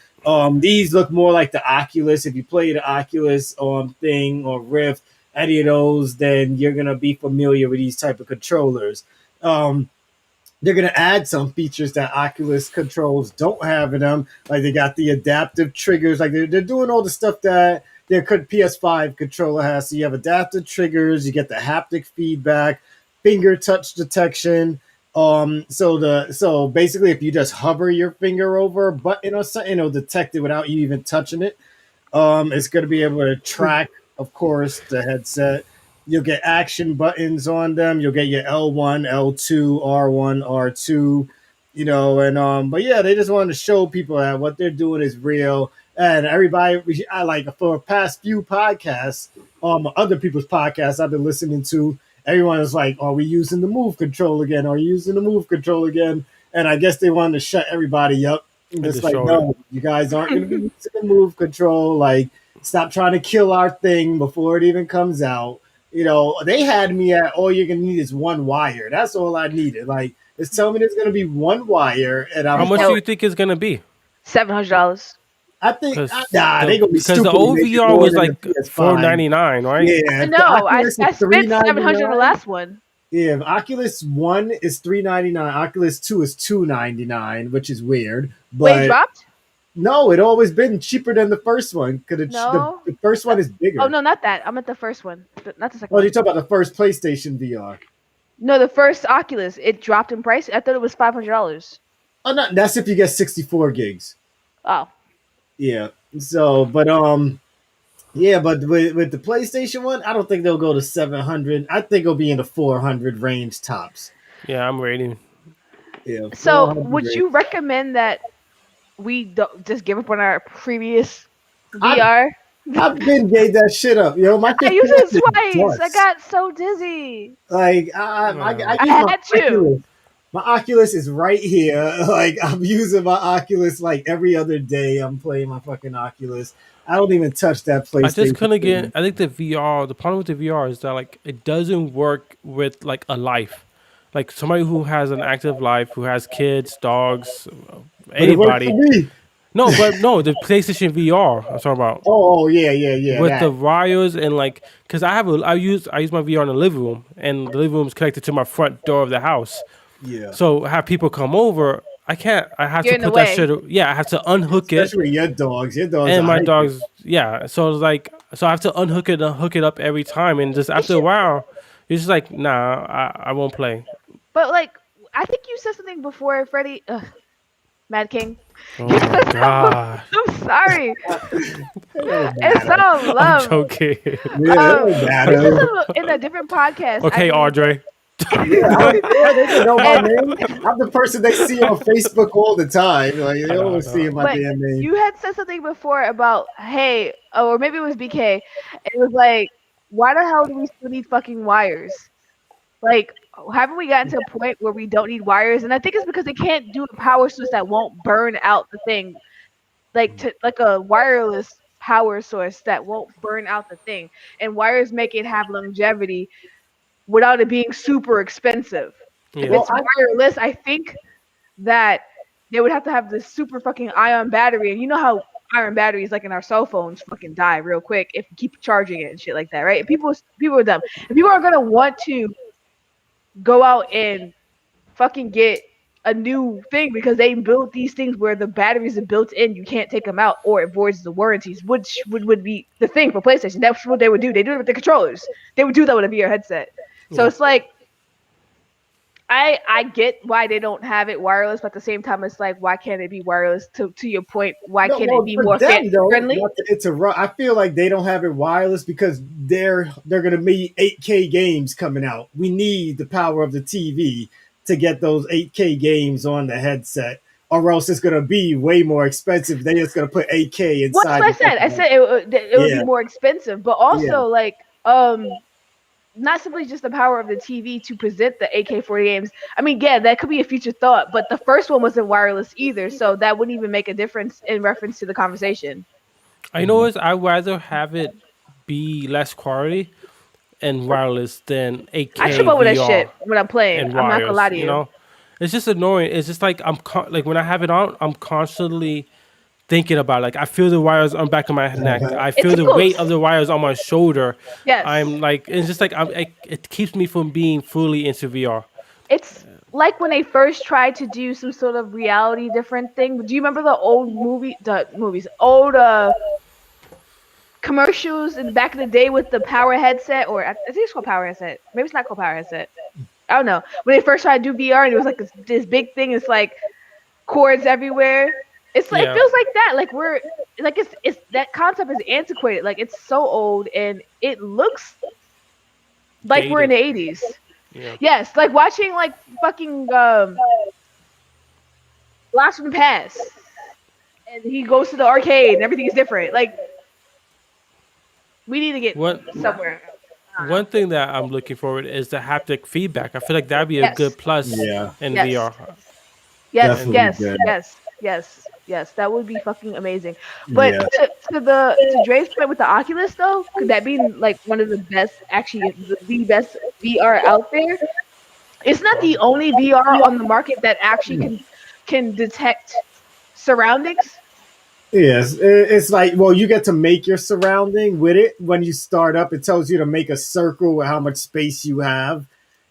These look more like the Oculus. If you play the Oculus thing or Rift, any of those, then you're gonna be familiar with these type of controllers. Um, they're going to add some features that Oculus controls don't have in them. Like they got the adaptive triggers. Like they're doing all the stuff that their PS5 controller has. So you have adaptive triggers. You get the haptic feedback, finger touch detection. So basically, if you just hover your finger over a button or something, it'll detect it without you even touching it. It's going to be able to track, of course, the headset. You'll get action buttons on them. You'll get your L1, L2, R1, R2, and but yeah, they just wanted to show people that what they're doing is real. And everybody, I like for the past few podcasts, other people's podcasts I've been listening to, everyone is like, "Are we using the move control again? Are you using the move control again?" And I guess they wanted to shut everybody up. And I it's just like, showed it. no, you guys aren't going to be using the move control. Like, stop trying to kill our thing before it even comes out. They had me at all you're gonna need is one wire. That's all I needed. Like, it's telling me there's gonna be one wire, and How I'm much like, do No, you think it's gonna be? $700. I think Because nah, they the gonna be because the stupid and make it OVR more was than the like PS5. $499, right? Yeah, I if the know. Oculus is I three spent ninety 700 the nine. last one. Yeah, if Oculus One is $399, Oculus Two is $299, which is weird. Wait, it But dropped? no, it always been cheaper than the first one because No. the first one is Oh bigger. no, not that. I'm at the first one, not the second Oh, you one. talk about the first PlayStation VR. No, the first Oculus. It dropped in price. I thought it was $500. Oh, no, that's if you get 64 gigs. Oh, Yeah. So, but yeah, but with the PlayStation one, I don't think they'll go to 700. I think it'll be in the 400 range tops. Yeah, I'm waiting. Yeah, so 400 would range. you recommend that we don't just give up on our previous I VR? I've been gave that shit up. My I fifth used class it is twice. I dust. got so dizzy. Like I I use my had to. Oculus. My Oculus is right here. Like I'm using my Oculus like every other day. I'm playing my fucking Oculus. I don't even touch that I just PlayStation couldn't get. thing. I think the VR. The problem with the VR is that like it doesn't work with like a life, like somebody who has an active life, who has kids, dogs, But it works for anybody. me. No, but no, the PlayStation VR. I'm talking about Oh, yeah, yeah, yeah. with the That. wires and like, cause I use my VR in the living room, and the living room is connected to my front door of the house. Yeah. So have people come over. I can't. I have You're to in the put that way. shit. Yeah, I have to unhook it, Especially your dogs. Your dogs and are my hyper. dogs. Yeah, so it's like, so I have to unhook it and hook it up every time, and just It after a should, while, you're just like, nah, I won't play. but like I think you said something before, Freddie. Mad King. Oh You my said something god, I'm sorry. It don't It's matter. all I'm love. joking. Yeah, it don't You said matter. something in a different podcast. I Okay, mean, Audrey. Yeah, yeah, they can know my and name. I'm the person they see on Facebook all the time. Like they I know, I always see know. my but damn name. you had said something before about hey, or maybe it was BK. It was like, why the hell do we still need fucking wires? Like, haven't we gotten to a point where we don't need wires? And I think it's because they can't do a power source that won't burn out the thing, like a wireless power source that won't burn out the thing. And wires make it have longevity without it being super expensive. If Yeah. Well, it's I wireless, I think that they would have to have this super fucking ion battery, and you know how iron batteries, like in our cell phones, fucking die real quick if you keep charging it and shit like that, right? And people are dumb, and people are gonna want to go out and fucking get a new thing because they built these things where the batteries are built in, you can't take them out, or it voids the warranties, which would be the thing for PlayStation. That's what they would do. They do it with the controllers. They would do that with a VR headset. So Yeah. it's like I get why they don't have it wireless, but at the same time, it's like why can't it be wireless? To your point, why no, can't it well be for more them though, friendly? not to interrupt. I feel like they don't have it wireless because they're gonna meet 8K games coming out. We need the power of the TV to get those 8K games on the headset, or else it's gonna be way more expensive. They just gonna put 8K Well, that's inside what I the said. I fucking. said it would be Yeah, more expensive, but yeah. also like not simply just the power of the TV to present the AK-40 games. I mean, yeah, that could be a future thought, but the first one wasn't wireless either, so that wouldn't even make a difference in reference to the conversation. I know is I'd rather have it be less quality and wireless than I trip 8K over that shit VR when I'm playing. and I'm not gonna lie wires. to You you. know, it's just annoying. It's just like like when I have it on, I'm constantly thinking about it. Like I feel the wires on the back of my neck. I It feel the weight of tickles. the wires on my shoulder. Yes. I'm like it's just like it keeps me from being fully into VR. It's like when they first tried to do some sort of reality different thing. Do you remember the movies, old commercials in the back of the day with the power headset, or I think it's called power headset. Maybe it's not called power headset. I don't know. When they first tried to do VR and it was like this big thing, it's like cords everywhere. It's like it Yeah, feels like that. Like we're like it's that concept is antiquated. Like it's so old and it looks like we're in dated. the 80s. Yeah, Yes, like watching like fucking Blast from the Past, and he goes to the arcade and everything is different. Like we need to get what somewhere. I don't know. one thing that I'm looking forward is the haptic feedback. I feel like that'd be a Yes, good plus Yeah, in yes, VR. yes, And definitely yes, good. yes, yes, yes. That would be fucking amazing. But Yeah. to Dre's point with the Oculus though, could that be like one of the best, actually the best VR out there? It's not the only VR on the market that actually can detect surroundings. Yes, it's like, well, you get to make your surrounding with it. When you start up, it tells you to make a circle with how much space you have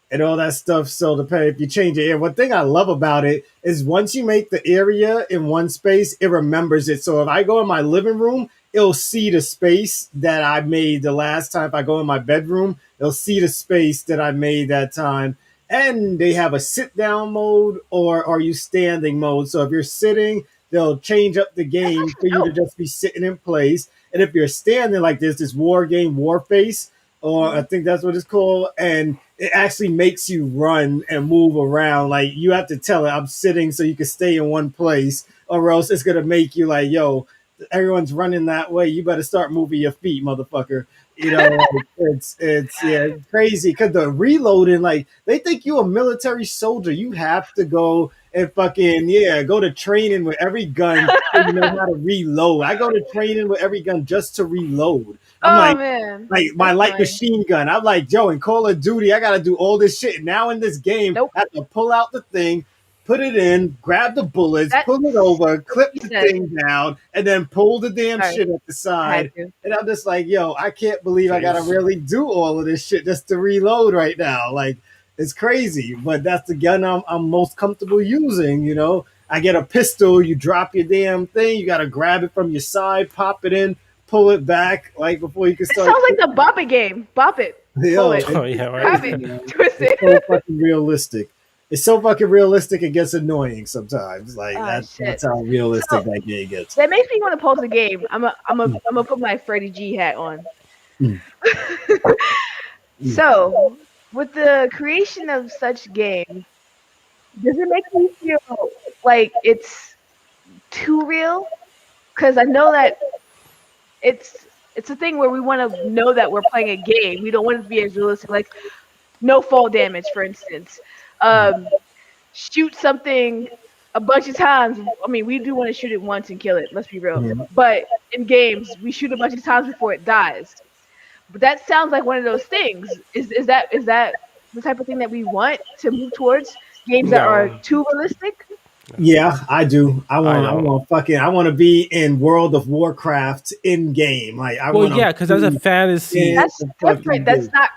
and all that stuff. So depending if you change it, and one thing I love about it is once you make the area in one space, it remembers it. So if I go in my living room, it'll see the space that I made the last time. If I go in my bedroom, it'll see the space that I made that time. And they have a sit down mode or are you standing mode. So if you're sitting, they'll change up the That's game actually for you to dope. just be sitting in place. And if you're standing, like there's this war game, Warface, or I Mhm. think that's what it's called, and it actually makes you run and move around. Like you have to tell it, I'm sitting so you can stay in one place, or else it's gonna make you like, yo, everyone's running that way. You better start moving your feet, motherfucker. You know, like, it's yeah, it's crazy because the reloading, like they think you a military soldier. You have to go and fucking go to training with every gun so you know how to reload. I go to training with every gun just to reload. I'm Oh like, man, my that's light annoying. machine gun. I'm like, Joe, in Call of Duty, I gotta do all this shit. Now in this game, Nope. I have to pull out the thing. put it in, grab the bullets, That's pull it over, what clip she the said. thing down, and then pull the damn Sorry, shit at the I had side. to. And I'm just like, yo, I can't believe I gotta Jeez. really do all of this shit just to reload right now. Like, it's crazy. But that's the gun I'm most comfortable using, you know. I get a pistol, you drop your damn thing, you gotta grab it from your side, pop it in, pull it back, like before you can It start. sounds like the Bop It game. Bop it, pull Yo, it, Oh yeah, grab right. it, man. twist It's it. so fucking realistic. It's so fucking realistic it gets annoying sometimes. Like Oh shit! that's how realistic So that game gets. that makes me want to pause the game. I'm gonna put my Freddie G hat on. Mm, mm. So, with the creation of such games, does it make you feel like it's too real? Because I know that it's a thing where we want to know that we're playing a game. We don't want it to be as realistic, like no fall damage, for instance. Um, Shoot something a bunch of times. I mean, we do want to shoot it once and kill it. Let's be real. Yeah. But in games, we shoot a bunch of times before it dies. But that sounds like one of those things. Is that the type of thing that we want to move towards? Games that are No, too realistic? Yeah, I do. I I don't. want fucking I want to be in World of Warcraft in game. Like I Well, want to yeah, because that's a be fantasy. in That's the fucking different. That's game. not.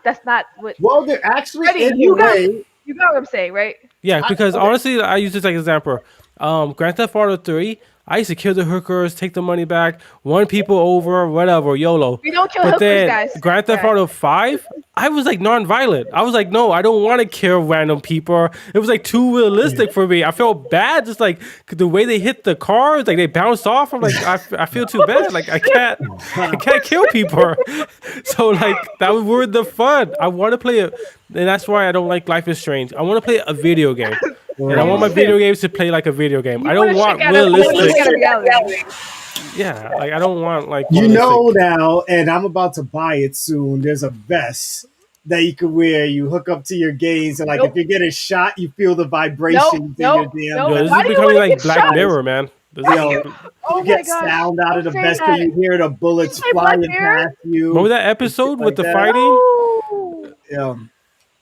That's not what. Well, they're actually Freddie, in a way. you got what I'm saying, right? Yeah, I, because okay. honestly, I use this like example. Grand Theft Auto 3, I used to kill the hookers, take the money back, won people over, whatever, YOLO. We don't kill But hookers, then guys. Grand Theft Yeah. Auto 5, I was like non-violent. I was like, no, I don't want to kill random people. It was like too realistic for me. I felt bad, just like the way they hit the cars, like they bounced off. I'm like, I feel too bad. Like I can't kill people. So like that would ruin the fun. I want to play it, and that's why I don't like Life is Strange. I want to play a video game. And I want my video games to play like a video game. I don't want You realistic. want to reality. Yeah, like I don't want like You know realistic. now, and I'm about to buy it soon. There's a vest that you can wear. You hook up to your gains, and like if Nope. you're getting shot, you feel the Nope. vibrations in your Nope. damn Nope. Yo, vest. this Why is do you becoming want to like get Black shot? Mirror, man. This Why is, do Yo, you? Oh you my get gosh! sound out of Don't the say vest, so that. you hear the Did you bullets say Black flying Mirror? past you remember that and shit episode with like the that. fighting? No.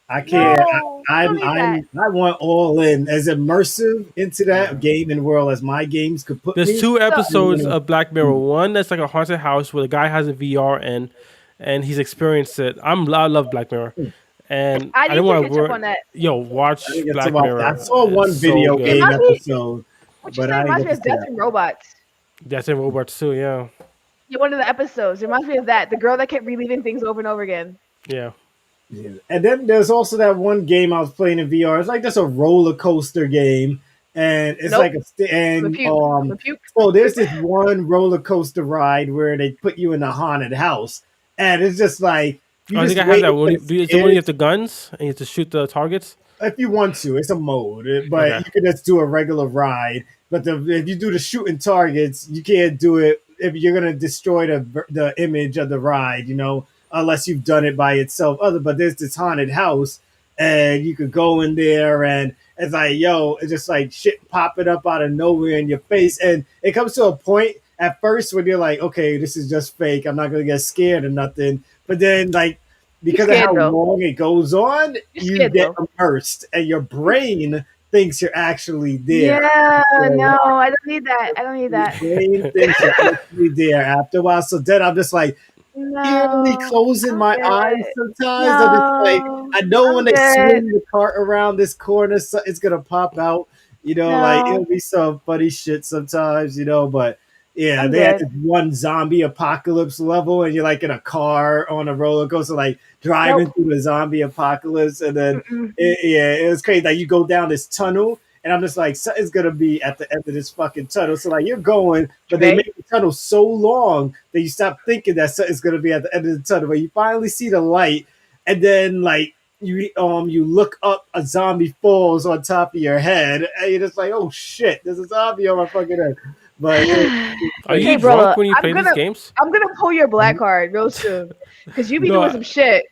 I can't. No. We don't need that. I want all in as immersive into that gaming world as my games could put There's me. two So episodes of Black Mirror. One that's like a haunted house where the guy has a VR and he's experienced it. I love Black Mirror, and I I need didn't to want to catch up work. on that. Yo, I watch didn't get to Black watch that. I Mirror. saw It's one so video It good. game reminds me. episode, What you but said I didn't reminds get me to of see Death that. and Robots. That's in Robots too. Yeah, Yeah, one of the episodes. It reminds me of that. The girl that kept reliving things over and over again. yeah. Yeah. And then there's also that one game I was playing in VR. It's like just a roller coaster game, and it's Nope. like I'm a and puke. I'm a puke. so there's this one roller coaster ride where they put you in a haunted house, and it's just like you I think just I have that waiting one. for Is the one you scares have the guns and you have to shoot the targets? if you want to. It's a mode, but Okay. you can just do a regular ride. But if you do the shooting targets, you can't do it if you're gonna destroy the image of the ride. You know, unless you've done it by itself. But there's this haunted house, and you could go in there, and it's like, yo, it's just like shit popping up out of nowhere in your face, and it comes to a point at first when you're like, okay, this is just fake. I'm not gonna get scared or nothing. But then like You because of scared how though. long it goes on, You you scared get though. immersed, and your brain thinks you're actually there. Yeah. So No, I don't need that. I don't need your that. brain thinks you're actually there after a while. So then I'm just like eerily No. closing my eyes Good. sometimes. I'm just like, No. I know when I'm they good. swing the cart around this corner, it's gonna pop out. You know, like No. it'll be some funny shit sometimes, you know, but yeah, I'm they had good. this one zombie apocalypse level, and you're like in a car on a roller coaster, like driving Nope. through the zombie apocalypse, and then Mm-mm. it was crazy. Like you go down this tunnel, and I'm just like, something's gonna be at the end of this fucking tunnel. So like you're going, but they Right? make the tunnel so long that you stop thinking that something's gonna be at the end of the tunnel. But you finally see the light, and then like you look up, a zombie falls on top of your head, and you're just like, oh shit, there's a zombie on my fucking head. But Are Okay, you brother. drunk when you I'm play these gonna games? I'm gonna pull your black card real soon because you be No, doing some shit.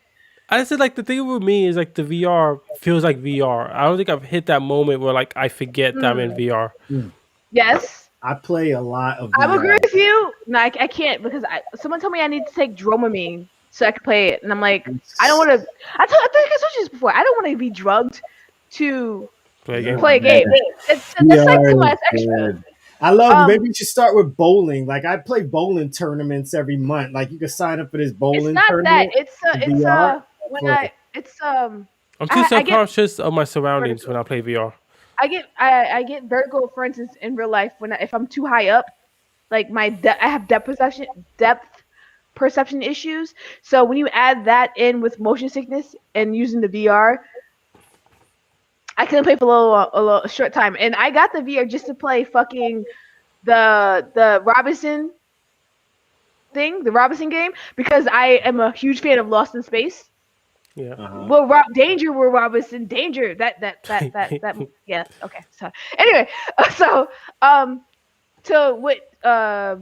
I said like the thing with me is like the VR feels like VR. I don't think I've hit that moment where like I forget that I'm in VR. Yes, I play a lot of I VR. agree with you. No, I can't because someone told me I need to take Dramamine so I can play it, and I'm like, I don't want to. I think I told you this before. I don't want to be drugged to Play a Oh, game. play a game. man. That's like VR too is much extra. good. I love. Maybe Um, you should start with bowling. Like I play bowling tournaments every month. Like you can sign up for this it's bowling not that. tournament in It's VR. when Play. it's I'm too I get subconscious of my surroundings when vertigo. I play VR. I get vertigo, for instance, in real life if I'm too high up. Like I have depth perception issues. So when you add that in with motion sickness and using the VR, I couldn't play for a short time. And I got the VR just to play fucking the Robinson thing, the Robinson game, because I am a huge fan of Lost in Space. Yeah. Uh-huh. Well, Danger, Will Robinson, Danger. That. Yeah. Okay. So anyway, so to what I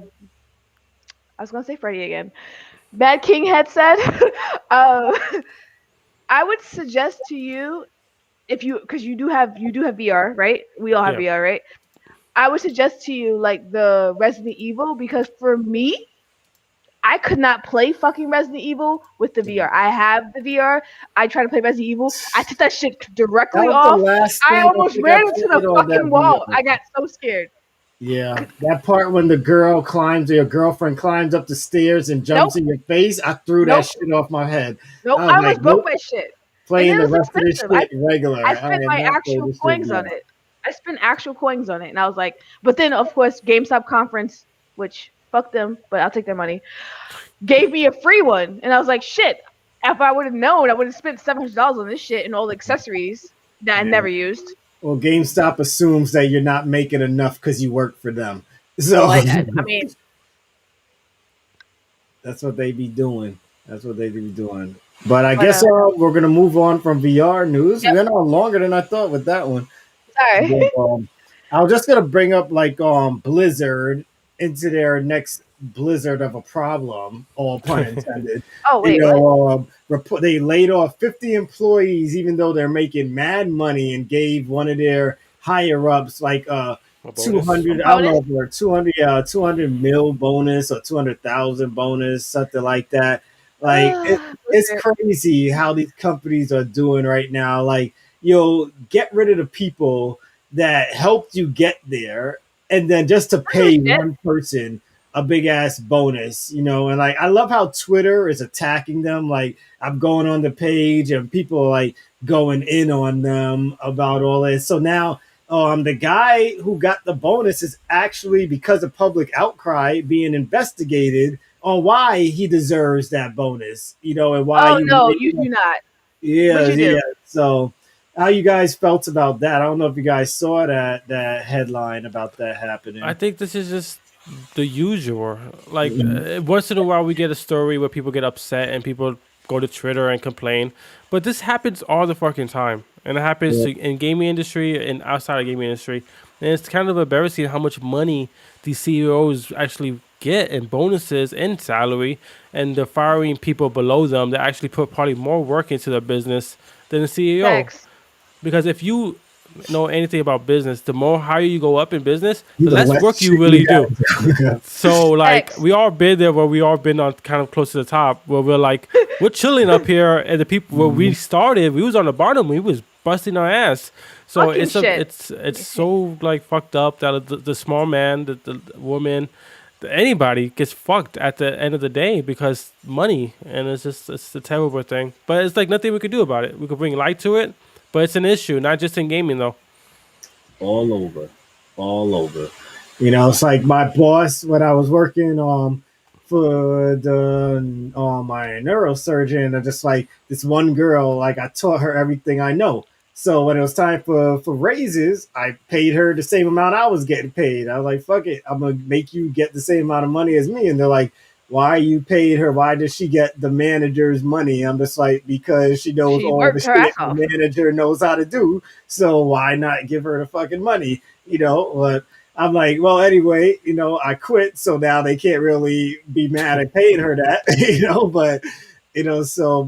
was gonna say Freddy again. Bad King had said, uh, I would suggest to you if you because you do have VR, right? We all have Yeah. VR, right? I would suggest to you like the Resident Evil because for me, I could not play fucking Resident Evil with the VR. I have the VR. I tried to play Resident Evil. I took that shit That directly was the off. last I thing I almost think I ran into the played on that fucking wall. VR. I got so scared. Yeah, that part when the girl climbs, or your girlfriend climbs up the stairs and jumps Nope. in your face, I threw that Nope. shit off my head. Nope. I was I like, almost broke nope, my shit. And playing it the was rest of this expensive. shit regular. I I spent am my not playing actual this shit coins on VR. it. I spent actual coins on it, and I was like, but then of course GameStop conference, which fuck them, but I'll take their money, gave me a free one, and I was like, shit. If I would have known, I would have spent $700 on this shit and all the accessories that I Yeah. never used. Well, GameStop assumes that you're not making enough because you work for them. Well, So I mean, that's what they be doing. That's what they be doing. But I but guess we're gonna move on from VR news. We yep. went on longer than I thought with that one. Sorry. But, I was just gonna bring up like Blizzard into their next blizzard of a problem, all pun intended. Oh wait, what? They laid off 50 employees, even though they're making mad money, and gave one of their higher ups like A bonus. 200. I don't Bonus? know if they're 200 mil bonus or 200,000 bonus, something like that. Like it's Blizzard. crazy how these companies are doing right now. Like you'll get rid of the people that helped you get there, and then just to I don't give pay a shit. one person a big ass bonus, and like I love how Twitter is attacking them. Like I'm going on the page and people are like going in on them about all this. So now the guy who got the bonus is actually, because of public outcry, being investigated on why he deserves that bonus, and why Oh he no, you do not. What'd yeah, you yeah. do? So, how you guys felt about that? I don't know if you guys saw that headline about that I happening. think this is just the usual. Like Mhm. once in a while, we get a story where people get upset and people go to Twitter and complain. But this happens all the fucking time, and it happens Yeah. in gaming industry and outside of gaming industry. And it's kind of embarrassing how much money these CEOs actually get in bonuses and salary, and they're firing people below them that actually put probably more work into their business than the CEO. Facts. Because if you know anything about business, the more higher you go up in business, the The less less work you shit you really do. got. So like Facts. we all been there where we all been on kind of close to the top where we're like we're chilling up here and the people where we started, we was on the bottom, we was busting our ass. So Fucking shit. it's so like fucked up that the small man, the woman, anybody gets fucked at the end of the day because money, and it's a terrible thing. But it's like nothing we could do about it. We could bring light to it, but it's an issue, not just in gaming though. All over, all over. It's like my boss when I was working for the my neurosurgeon. And just like this one girl, like I taught her everything I know. So when it was time for raises, I paid her the same amount I was getting paid. I was like, "Fuck it, I'm gonna make you get the same amount of money as me." And they're like, "Why you paid her? Why does she get the manager's money?" I'm just like, "Because she knows She all the worked her shit ass the off. manager knows how to do. So why not give her the fucking money?" But I'm like, well, anyway, I quit, so now they can't really be mad at paying her that, but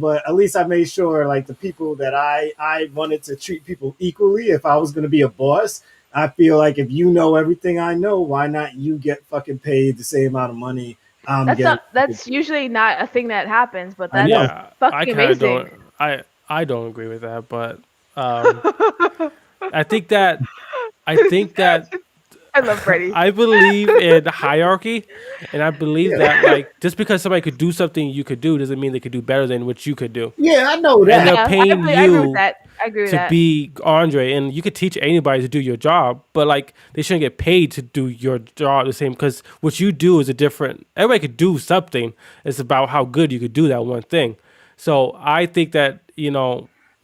but at least I made sure like the people that I wanted to treat people equally. If I was going to be a boss, I feel like if you know everything I know, why not you get fucking paid the same amount of money I'm getting? That's usually not a thing that happens, but I that's know. Yeah, I fucking kind of amazing. don't. I don't agree with that, but um, I think that I think that I love Freddy. I believe in hierarchy, and I believe that like just because somebody could do something you could do doesn't mean they could do better than what you could do. Yeah, I know And they're that. Yeah, paying I agree with you that. I agree with to that. be Andre, and you could teach anybody to do your job, but like they shouldn't get paid to do your job the same because what you do is a different. Everybody could do something. It's about how good you could do that one thing. So I think that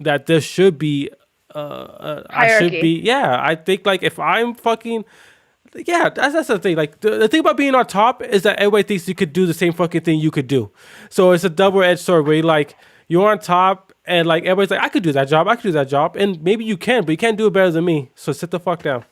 that there should be. I should Hierarchy. be. Yeah, I think like if I'm fucking. Yeah, that's the thing. Like the thing about being on top is that everybody thinks you could do the same fucking thing you could do. So it's a double-edged sword where you're on top and like everybody's like, I could do that job, I could do that job, and maybe you can, but you can't do it better than me. So sit the fuck down.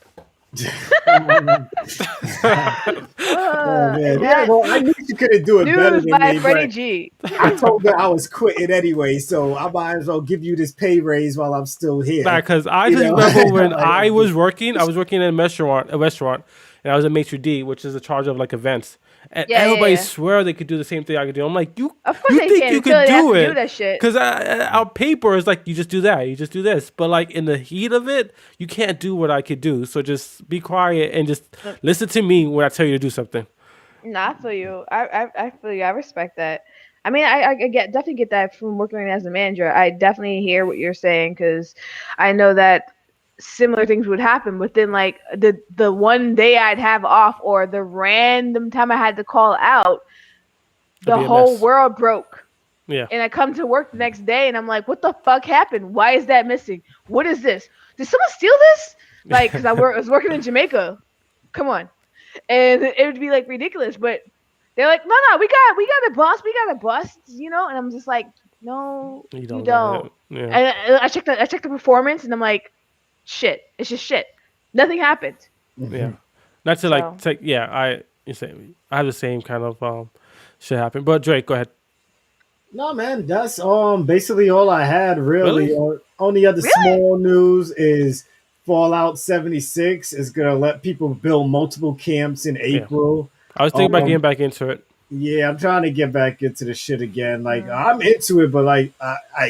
Oh man, yeah. That Well, I knew you couldn't do it better news than by me, Freddie but G. I told her I was quitting anyway, so I might as well give you this pay raise while I'm still here. Because I You just know? remember when Like, I was working in a restaurant, and I was a maitre d, which is in charge of like events. And Yeah, everybody yeah. swear they could do the same thing I could do. I'm like, you Of course you they think can you until could they have do to do it? that shit. Because our paper is like, you just do that, you just do this. But like in the heat of it, you can't do what I could do. So just be quiet and just listen to me when I tell you to do something. Nah, I feel you. I feel you. I respect that. I mean, I definitely get that from working as a manager. I definitely hear what you're saying because I know that similar things would happen. But then, like the one day I'd have off or the random time I had to call out, It'd the be a whole mess. world broke. Yeah. And I come to work the next day and I'm like, what the fuck happened? Why is that missing? What is this? Did someone steal this? Like, because I was working in Jamaica. Come on. And it would be like ridiculous, but they're like, no, we got a bus, and I'm just like, no, You you don't got don't. it. Yeah. And I checked the performance, and I'm like, shit, it's just shit. Nothing happened. Yeah. Not to So. like take. Yeah. I have the same kind of shit happen. But Drake, go ahead. no, man, that's basically all I had. Really, Really? only other Really? small news is Fallout 76 is gonna let people build multiple camps in April. I was thinking about Um, getting back into it. Yeah, I'm trying to get back into the shit again. Like Mm. I'm into it, but like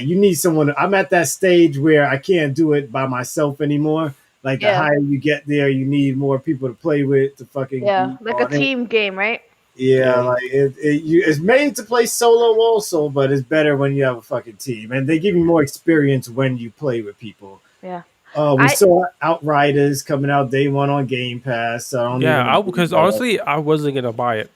you need someone. I'm at that stage where I can't do it by myself anymore. Like the Yeah. higher you get there, you need more people to play with to fucking Yeah, be like a on it. team game, right? Yeah, like it's made to play solo also, but it's better when you have a fucking team, and they give you more experience when you play with people. Yeah. We I saw Outriders coming out day one on Game Pass. So I don't even Yeah, wanna because talk about honestly, I wasn't gonna buy it.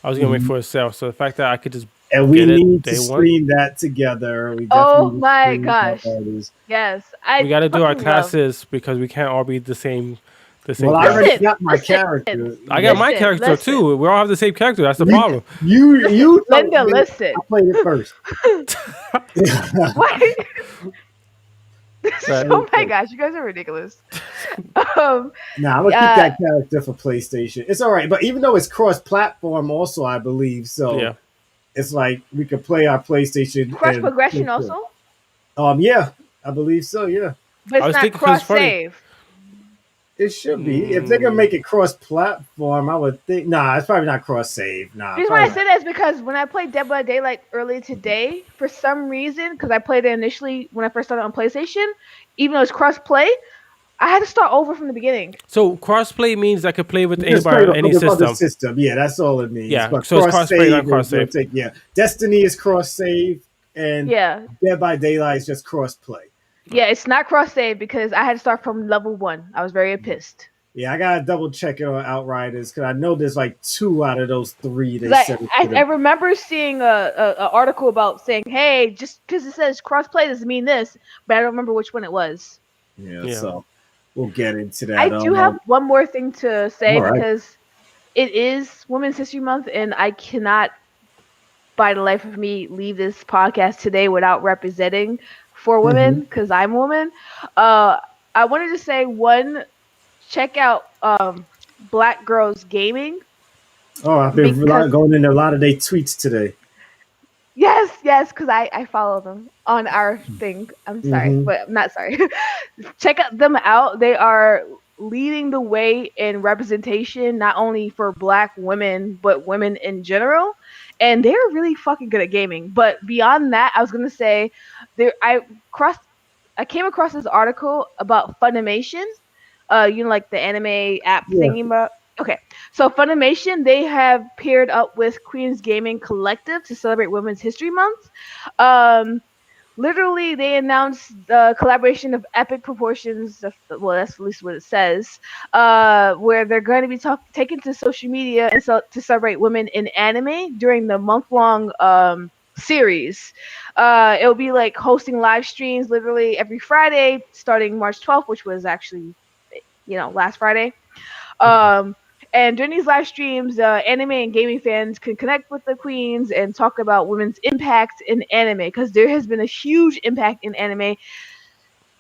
I was gonna wait Mhm. for a sale. So the fact that I could just And we get it need to day one, stream that together. We Oh definitely need to my stream gosh. Outriders. Yes, we got to do our fucking love. classes because we can't all be the same. The same Well, I class. already got my Listen, character. I got my listen, character listen. too. We all have the same character. That's the You, problem. you told Linda, me listen. I played it first. What? Right. Oh my gosh, you guys are ridiculous. Nah, I'm gonna keep that character for PlayStation. It's all right, but even though it's cross-platform, also I believe so. Yeah. It's like we could play our PlayStation Cross and progression also, Yeah, I believe so. Yeah, but I was it's not thinking 'cause it's cross funny. save. it should be. If they're gonna make it cross-platform, I would think. Nah, it's probably not cross-save. Nah, The reason why I probably say that is because when I played Dead by Daylight earlier today, for some reason, because I played it initially when I first started on PlayStation, even though it's cross play, I had to start over from the beginning. So crossplay means I could play with Just anybody play on any with other system. system. Yeah, that's all it means. Yeah, But so it's cross cross-play, not save cross-save. Yeah, Destiny is cross save, and Yeah, Dead by Daylight is just cross play. yeah, it's not cross save because I had to start from level 1. I was very pissed. Yeah, I gotta double check it on Outriders because I know there's like 2 out of those 3 they 'Cause said. I remember seeing a article about saying, hey, just because it says cross play doesn't mean this, but I don't remember which one it was. Yeah, so we'll get into that. I do have one more thing to say All right. because it is Women's History Month, and I cannot, by the life of me, leave this podcast today without representing for women because I'm a woman. I wanted to say check out Black Girls Gaming. Oh, I've been going into a lot of their tweets today. Yes, because I follow them on our thing. I'm sorry, but I'm not sorry. Check them out. They are leading the way in representation, not only for Black women, but women in general. And they're really fucking good at gaming. But beyond that, I was gonna say, I came across this article about Funimation. Like the anime app Yeah. thingy about. Okay, so Funimation, they have paired up with Queen's Gaming Collective to celebrate Women's History Month. Um, Literally, they announced the collaboration of epic proportions. Well, that's at least what it says. Where they're going to be taken to social media and to celebrate women in anime during the month-long series. It'll be like hosting live streams literally every Friday, starting March 12th, which was actually, last Friday. Um, and during these live streams, anime and gaming fans can connect with the queens and talk about women's impact in anime, because there has been a huge impact in anime.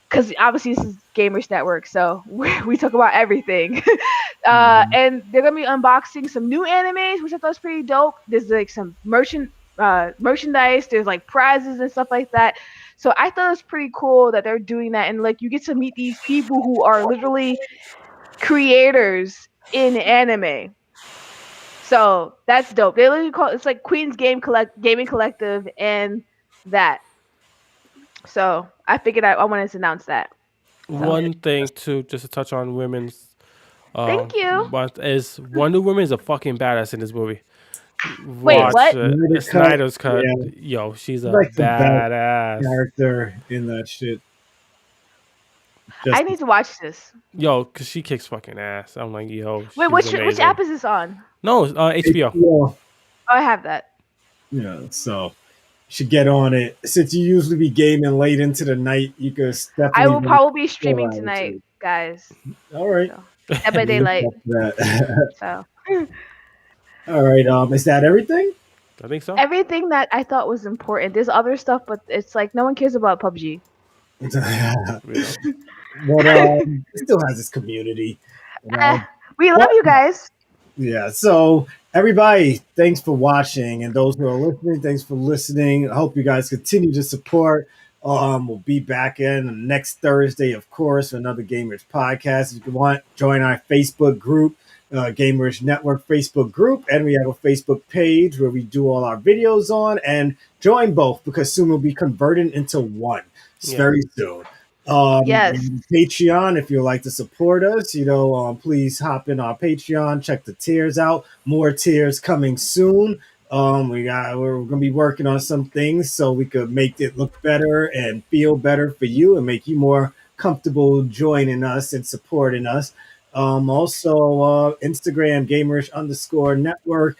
Because obviously this is Gamers Network, so we talk about everything. And they're gonna be unboxing some new animes, which I thought was pretty dope. There's like some merchandise. There's like prizes and stuff like that. So I thought it was pretty cool that they're doing that, and like you get to meet these people who are literally creators in anime. So that's dope. They literally call it's like Queen's Gaming Collective and that. So I figured I wanted to announce that. One thing too, just to touch on women's, Thank you. but is Wonder Woman is a fucking badass in this movie. Wait, Watch what? Snyder's cut. Yeah. Yo, she's a Like the best badass. character in that shit. I need to watch this. Yo, cause she kicks fucking ass. I'm like, yo. Wait, which app is this on? No, HBO. Oh, I have that. Yeah, so you should get on it. Since you usually be gaming late into the night, you could definitely. I will probably be streaming tonight, guys. All right. So, Dead by Daylight. So. All right. Is that everything? I think so. Everything that I thought was important. There's other stuff, but it's like no one cares about PUBG. But it still has its community. We love you guys. Yeah. So everybody, thanks for watching, and those who are listening, thanks for listening. I hope you guys continue to support. We'll be back in next Thursday, of course, for another Gamerish podcast. If you want, join our Facebook group, Gamerish Network Facebook group, and we have a Facebook page where we do all our videos on. And join both, because soon we'll be converting into one. Very soon. Yes. Patreon, if you'd like to support us, please hop in our Patreon, check the tiers out. More tiers coming soon. We're gonna be working on some things so we could make it look better and feel better for you and make you more comfortable joining us and supporting us. Also Instagram, Gamerish_network.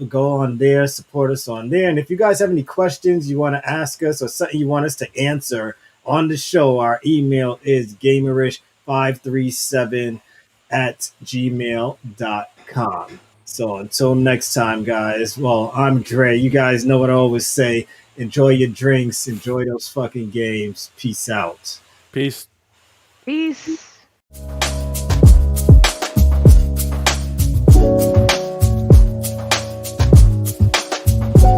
Go on there, support us on there. And if you guys have any questions you want to ask us or something you want us to answer on the show, our email is gamerish537@gmail.com. So until next time, guys. Well, I'm Dre. You guys know what I always say. Enjoy your drinks. Enjoy those fucking games. Peace out. Peace. Peace.